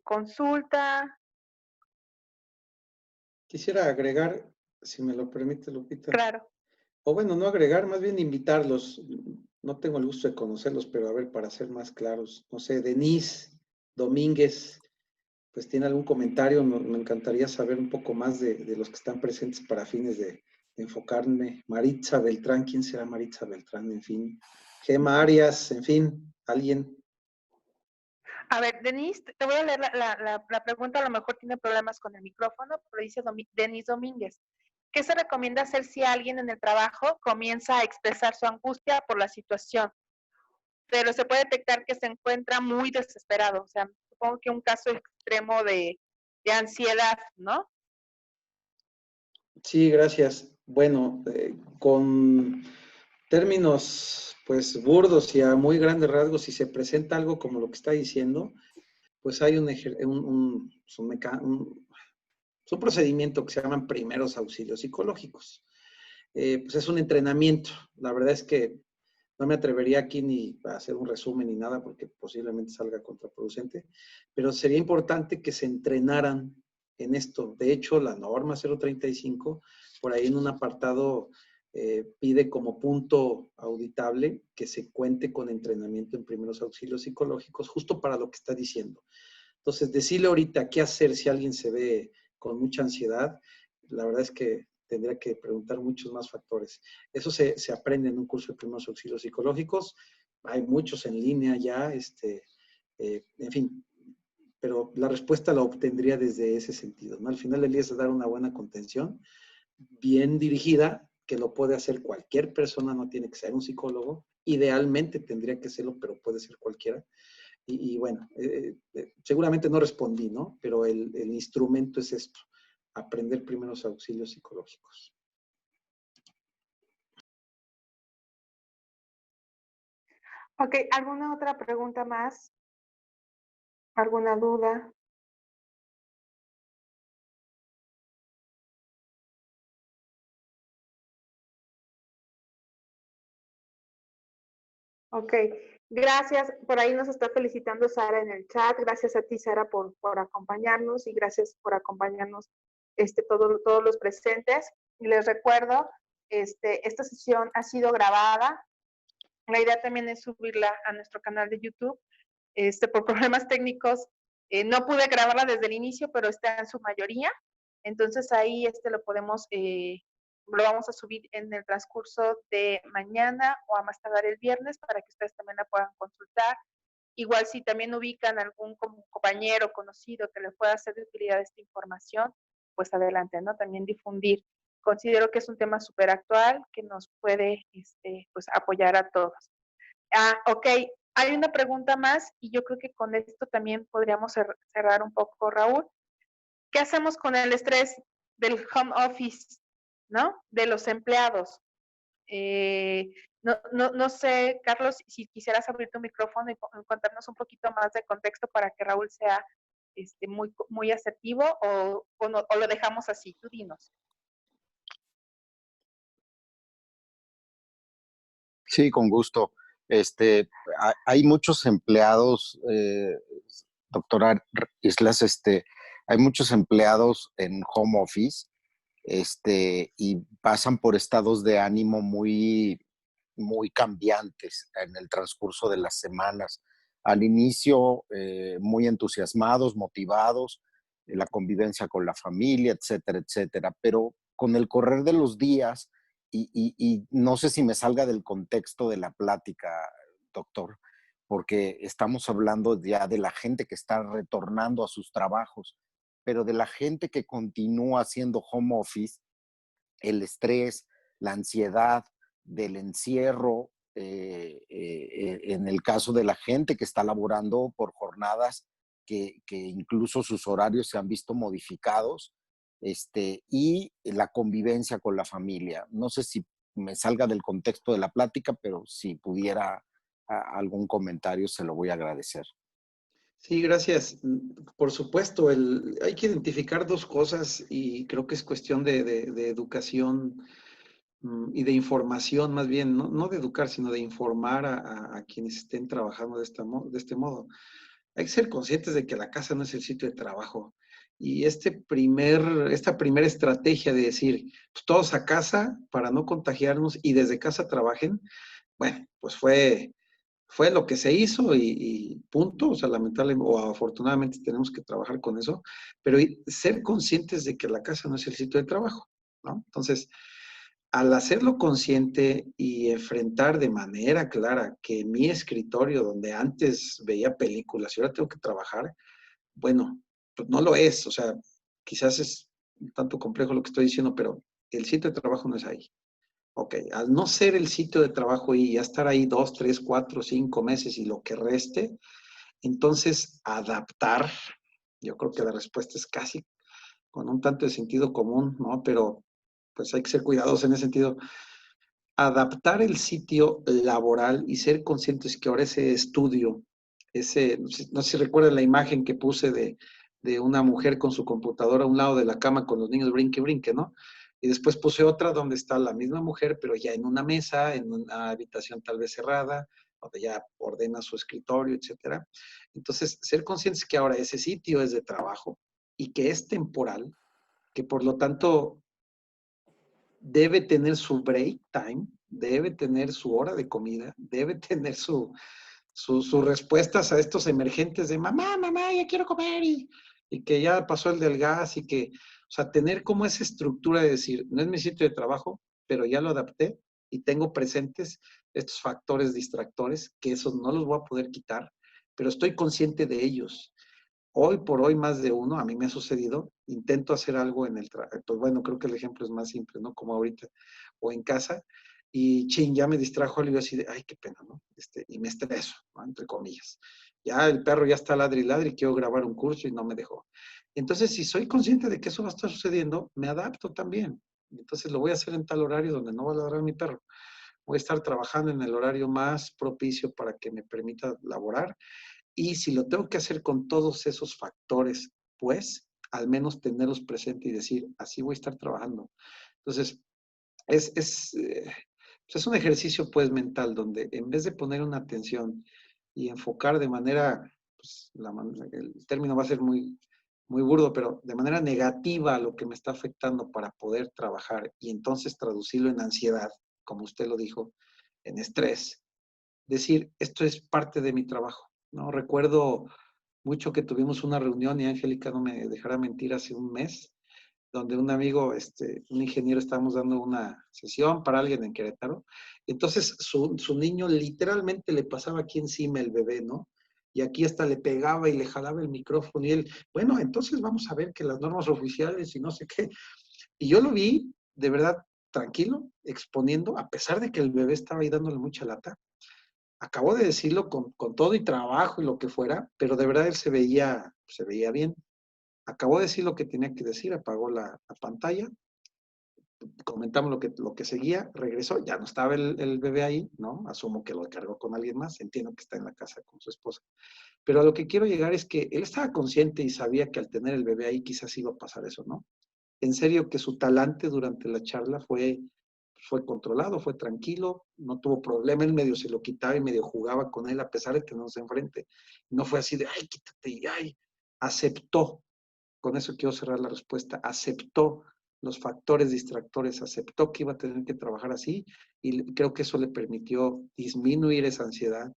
Consulta. Quisiera agregar, Si me lo permite, Lupita. Claro. O bueno, no agregar, más bien invitarlos. No tengo el gusto de conocerlos, pero a ver, para ser más claros, no sé, Denise Domínguez, pues tiene algún comentario, me encantaría saber un poco más de los que están presentes para fines de enfocarme. Maritza Beltrán, ¿quién será Maritza Beltrán? En fin. Gema Arias, en fin, alguien. A ver, Denise, te voy a leer la pregunta, a lo mejor tiene problemas con el micrófono, pero dice Denise Domínguez. ¿Qué se recomienda hacer si alguien en el trabajo comienza a expresar su angustia por la situación, pero se puede detectar que se encuentra muy desesperado? O sea, supongo que un caso extremo de ansiedad, ¿no? Sí, gracias. Bueno, con términos pues burdos y a muy grandes rasgos, si se presenta algo como lo que está diciendo, pues hay es un procedimiento que se llaman primeros auxilios psicológicos. Pues es un entrenamiento. La verdad es que no me atrevería aquí ni a hacer un resumen ni nada porque posiblemente salga contraproducente, pero sería importante que se entrenaran en esto. De hecho, la norma 035, por ahí en un apartado, pide como punto auditable que se cuente con entrenamiento en primeros auxilios psicológicos, justo para lo que está diciendo. Entonces, decirle ahorita qué hacer si alguien se ve con mucha ansiedad, la verdad es que tendría que preguntar muchos más factores. Eso se aprende en un curso de primeros auxilios psicológicos. Hay muchos en línea ya, en fin, pero la respuesta la obtendría desde ese sentido, ¿no? Al final del día es dar una buena contención, bien dirigida, que lo puede hacer cualquier persona, no tiene que ser un psicólogo. Idealmente tendría que serlo, pero puede ser cualquiera. Y bueno, seguramente no respondí, ¿no? Pero el instrumento es esto, aprender primeros auxilios psicológicos. Ok, ¿alguna otra pregunta más? ¿Alguna duda? Ok, gracias. Por ahí nos está felicitando Sara en el chat. Gracias a ti, Sara, por acompañarnos y gracias por acompañarnos todos los presentes. Y les recuerdo, esta sesión ha sido grabada. La idea también es subirla a nuestro canal de YouTube. Por problemas técnicos, no pude grabarla desde el inicio, pero está en su mayoría. Entonces ahí lo vamos a subir en el transcurso de mañana o a más tardar el viernes para que ustedes también la puedan consultar. Igual si también ubican algún compañero conocido que le pueda ser de utilidad esta información, pues adelante, ¿no? También difundir. Considero que es un tema súper actual que nos puede pues apoyar a todos. Ok, hay una pregunta más y yo creo que con esto también podríamos cerrar un poco, Raúl. ¿Qué hacemos con el estrés del home office, ¿no? De los empleados. No sé, Carlos, si quisieras abrir tu micrófono y contarnos un poquito más de contexto para que Raúl sea muy asertivo o lo dejamos así, tú dinos. Sí, con gusto. Hay muchos empleados, doctora Islas, hay muchos empleados en home office, y pasan por estados de ánimo muy cambiantes en el transcurso de las semanas. Al inicio, muy entusiasmados, motivados, la convivencia con la familia, etcétera, etcétera. Pero con el correr de los días, y no sé si me salga del contexto de la plática, doctor, porque estamos hablando ya de la gente que está retornando a sus trabajos, pero de la gente que continúa haciendo home office, el estrés, la ansiedad del encierro, en el caso de la gente que está laborando por jornadas que incluso sus horarios se han visto modificados, y la convivencia con la familia. No sé si me salga del contexto de la plática, pero si pudiera algún comentario, se lo voy a agradecer. Sí, gracias. Por supuesto, hay que identificar dos cosas y creo que es cuestión de educación y de información, más bien, no de educar, sino de informar a quienes estén trabajando de este modo. Hay que ser conscientes de que la casa no es el sitio de trabajo Y esta primera estrategia de decir, pues todos a casa para no contagiarnos y desde casa trabajen, bueno, pues fue lo que se hizo y punto. O sea, lamentablemente o afortunadamente tenemos que trabajar con eso, pero ser conscientes de que la casa no es el sitio de trabajo, ¿no? Entonces, al hacerlo consciente y enfrentar de manera clara que mi escritorio, donde antes veía películas y ahora tengo que trabajar, bueno, pues no lo es. O sea, quizás es un tanto complejo lo que estoy diciendo, pero el sitio de trabajo no es ahí. Ok, al no ser el sitio de trabajo y ya estar ahí 2, 3, 4, 5 meses y lo que reste, entonces adaptar, yo creo que la respuesta es casi con un tanto de sentido común, ¿no? Pero pues hay que ser cuidadosos en ese sentido. Adaptar el sitio laboral y ser conscientes que ahora ese estudio, no sé si recuerdan la imagen que puse de una mujer con su computadora a un lado de la cama con los niños brinque, brinque, ¿no? Y después puse otra donde está la misma mujer, pero ya en una mesa, en una habitación tal vez cerrada, donde ya ordena su escritorio, etcétera. Entonces, ser conscientes que ahora ese sitio es de trabajo y que es temporal, que por lo tanto debe tener su break time, debe tener su hora de comida, debe tener sus respuestas a estos emergentes de mamá, mamá, ya quiero comer y que ya pasó el del gas y que, o sea, tener como esa estructura de decir, no es mi sitio de trabajo, pero ya lo adapté y tengo presentes estos factores distractores, que esos no los voy a poder quitar, pero estoy consciente de ellos. Hoy por hoy más de uno, a mí me ha sucedido, intento hacer algo en el trabajo, pues bueno, creo que el ejemplo es más simple, ¿no? Como ahorita, o en casa, y ching, ya me distrajo algo así de, ay, qué pena, ¿no? Y me estreso, ¿no? Entre comillas. Ya el perro ya está ladri y ladri, quiero grabar un curso y no me dejó. Entonces, si soy consciente de que eso va a estar sucediendo, me adapto también. Entonces lo voy a hacer en tal horario donde no va a ladrar mi perro. Voy a estar trabajando en el horario más propicio para que me permita laborar y si lo tengo que hacer con todos esos factores, pues al menos tenerlos presentes y decir, así voy a estar trabajando. Entonces, es un ejercicio pues mental donde en vez de poner una atención y enfocar de manera, pues el término va a ser muy, muy burdo, pero de manera negativa a lo que me está afectando para poder trabajar y entonces traducirlo en ansiedad, como usted lo dijo, en estrés, decir, esto es parte de mi trabajo, ¿no? Recuerdo mucho que tuvimos una reunión y Angélica no me dejará mentir hace un mes, donde un amigo, un ingeniero, estábamos dando una sesión para alguien en Querétaro. Entonces su niño literalmente le pasaba aquí encima el bebé, ¿no? Y aquí hasta le pegaba y le jalaba el micrófono y él, bueno, entonces vamos a ver que las normas oficiales y no sé qué. Y yo lo vi de verdad tranquilo, exponiendo, a pesar de que el bebé estaba ahí dándole mucha lata, acabo de decirlo con todo y trabajo y lo que fuera, pero de verdad él se veía bien. Acabó de decir lo que tenía que decir, apagó la pantalla, comentamos lo que seguía, regresó, ya no estaba el bebé ahí, ¿no? Asumo que lo cargó con alguien más, entiendo que está en la casa con su esposa. Pero a lo que quiero llegar es que él estaba consciente y sabía que al tener el bebé ahí quizás iba a pasar eso, ¿no? En serio que su talante durante la charla fue controlado, fue tranquilo, no tuvo problema, él medio se lo quitaba y medio jugaba con él a pesar de que no se enfrente. No fue así de, ay, quítate, y ay, aceptó, con eso quiero cerrar la respuesta, aceptó los factores distractores, aceptó que iba a tener que trabajar así y creo que eso le permitió disminuir esa ansiedad,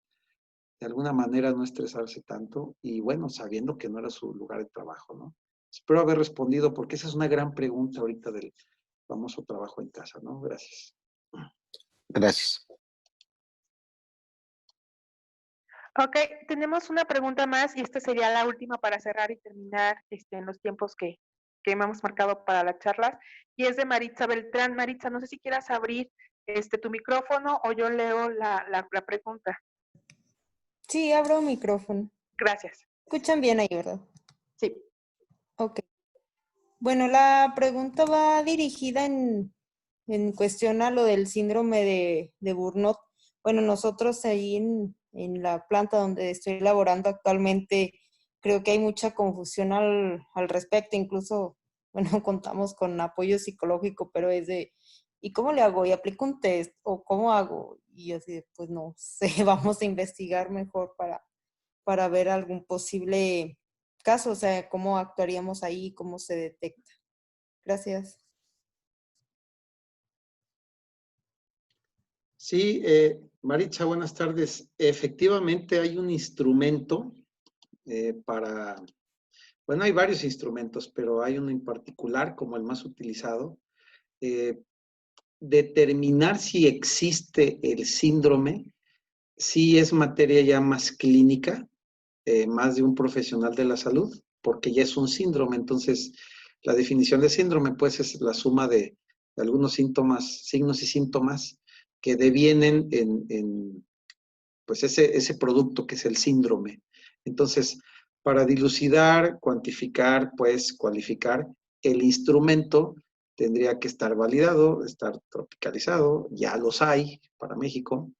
de alguna manera no estresarse tanto y bueno, sabiendo que no era su lugar de trabajo, ¿no? Espero haber respondido porque esa es una gran pregunta ahorita del famoso trabajo en casa, ¿no? Gracias. Gracias. Ok, tenemos una pregunta más y esta sería la última para cerrar y terminar en los tiempos que hemos marcado para las charlas. Y es de Maritza Beltrán. Maritza, no sé si quieras abrir tu micrófono o yo leo la pregunta. Sí, abro micrófono. Gracias. ¿Escuchan bien ahí, verdad? Sí. Ok. Bueno, la pregunta va dirigida en cuestión a lo del síndrome de Burnout. Bueno, nosotros ahí en la planta donde estoy laborando actualmente, creo que hay mucha confusión al respecto. Incluso, bueno, contamos con apoyo psicológico, pero es de, ¿y cómo le hago? ¿Y aplico un test? ¿O cómo hago? Y yo así, de, pues no sé, vamos a investigar mejor para ver algún posible caso, o sea, cómo actuaríamos ahí, cómo se detecta. Gracias. Sí, Maritza, buenas tardes. Efectivamente hay un instrumento para, bueno, hay varios instrumentos, pero hay uno en particular como el más utilizado. Determinar si existe el síndrome, sí es materia ya más clínica, más de un profesional de la salud, porque ya es un síndrome. Entonces, la definición de síndrome, pues, es la suma de algunos síntomas, signos y síntomas que devienen en pues, ese producto que es el síndrome. Entonces, para dilucidar, cuantificar, pues, cualificar, el instrumento tendría que estar validado, estar tropicalizado, ya los hay para México,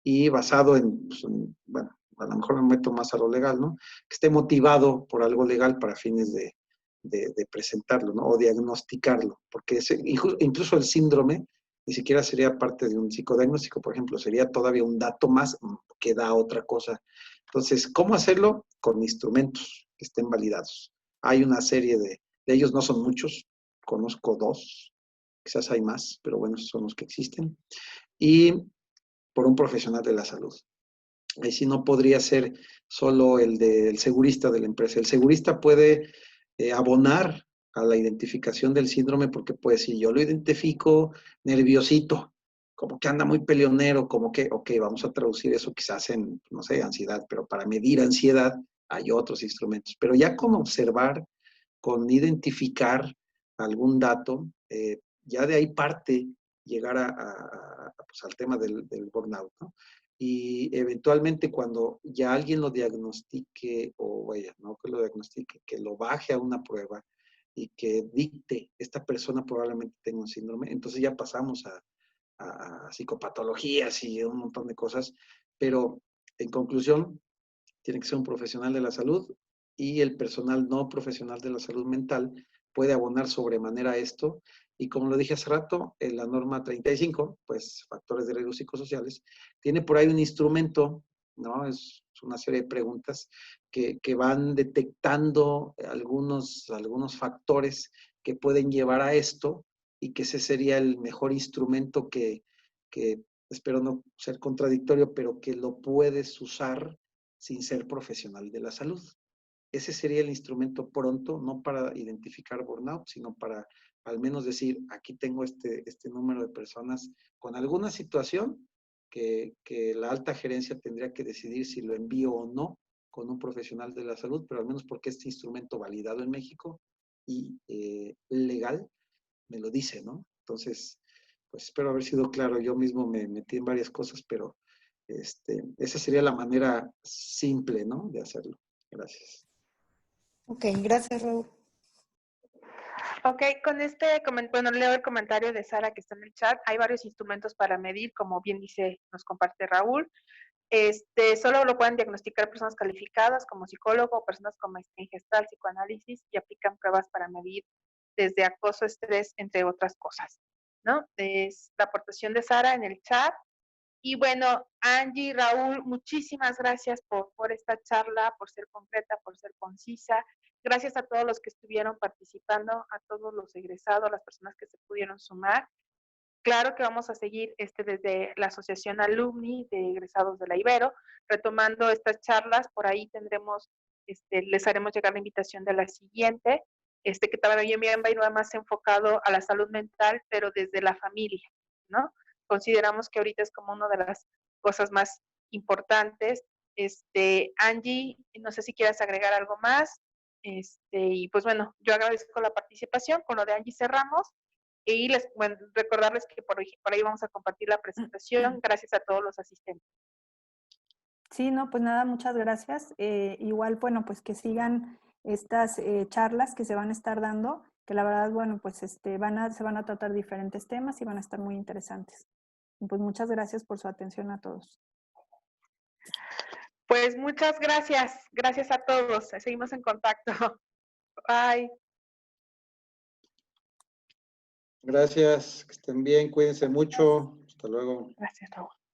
y basado pues, bueno, a lo mejor me meto más a lo legal, ¿no? Que esté motivado por algo legal para fines de presentarlo, ¿no? O diagnosticarlo, porque incluso el síndrome ni siquiera sería parte de un psicodiagnóstico, por ejemplo, sería todavía un dato más que da otra cosa. Entonces, ¿cómo hacerlo? Con instrumentos que estén validados. Hay una serie de ellos, no son muchos, conozco 2, quizás hay más, pero bueno, esos son los que existen. Y por un profesional de la salud. Ahí sí no podría ser solo el del segurista de la empresa. El segurista puede abonar a la identificación del síndrome porque pues si yo lo identifico nerviosito, como que anda muy peleonero, como que, ok, vamos a traducir eso quizás en, no sé, ansiedad, pero para medir ansiedad hay otros instrumentos. Pero ya con observar, con identificar algún dato, ya de ahí parte llegar pues, al tema del burnout, ¿no? Y eventualmente cuando ya alguien lo diagnostique, o vaya, no que lo diagnostique, que lo baje a una prueba y que dicte, esta persona probablemente tenga un síndrome, entonces ya pasamos a psicopatologías y un montón de cosas, pero en conclusión, tiene que ser un profesional de la salud y el personal no profesional de la salud mental puede abonar sobremanera a esto. Y como lo dije hace rato, en la norma 35, pues factores de riesgo psicosociales, tiene por ahí un instrumento, ¿no? Es una serie de preguntas que van detectando algunos factores que pueden llevar a esto y que ese sería el mejor instrumento que espero no ser contradictorio, pero que lo puedes usar sin ser profesional de la salud. Ese sería el instrumento pronto, no para identificar burnout, sino para al menos decir, aquí tengo este número de personas con alguna situación que la alta gerencia tendría que decidir si lo envío o no con un profesional de la salud, pero al menos porque este instrumento validado en México y legal me lo dice, ¿no? Entonces, pues espero haber sido claro. Yo mismo me metí en varias cosas, pero esa sería la manera simple, ¿no? De hacerlo. Gracias. Ok, gracias, Raúl. Ok, con bueno, leo el comentario de Sara que está en el chat. Hay varios instrumentos para medir, como bien dice, nos comparte Raúl. Solo lo pueden diagnosticar personas calificadas como psicólogo o personas con maestría en gestal, psicoanálisis y aplican pruebas para medir desde acoso, estrés, entre otras cosas, ¿no? Es la aportación de Sara en el chat. Y bueno, Angie, Raúl, muchísimas gracias por esta charla, por ser concreta, por ser concisa. Gracias a todos los que estuvieron participando, a todos los egresados, las personas que se pudieron sumar. Claro que vamos a seguir desde la Asociación Alumni de Egresados de la Ibero, retomando estas charlas. Por ahí tendremos, les haremos llegar la invitación de la siguiente, que también va a ir más enfocado a la salud mental, pero desde la familia, ¿no? Consideramos que ahorita es como una de las cosas más importantes. Angie, no sé si quieras agregar algo más. Y pues bueno, yo agradezco la participación. Con lo de Angie cerramos. Y recordarles que por ahí vamos a compartir la presentación. Gracias a todos los asistentes. Sí, no, pues nada, muchas gracias. Igual, bueno, pues que sigan estas charlas que se van a estar dando, que la verdad, bueno, pues se van a tratar diferentes temas y van a estar muy interesantes. Y pues muchas gracias por su atención a todos. Pues muchas gracias. Gracias a todos. Seguimos en contacto. Bye. Gracias, que estén bien, cuídense mucho. Hasta luego. Gracias, Raúl.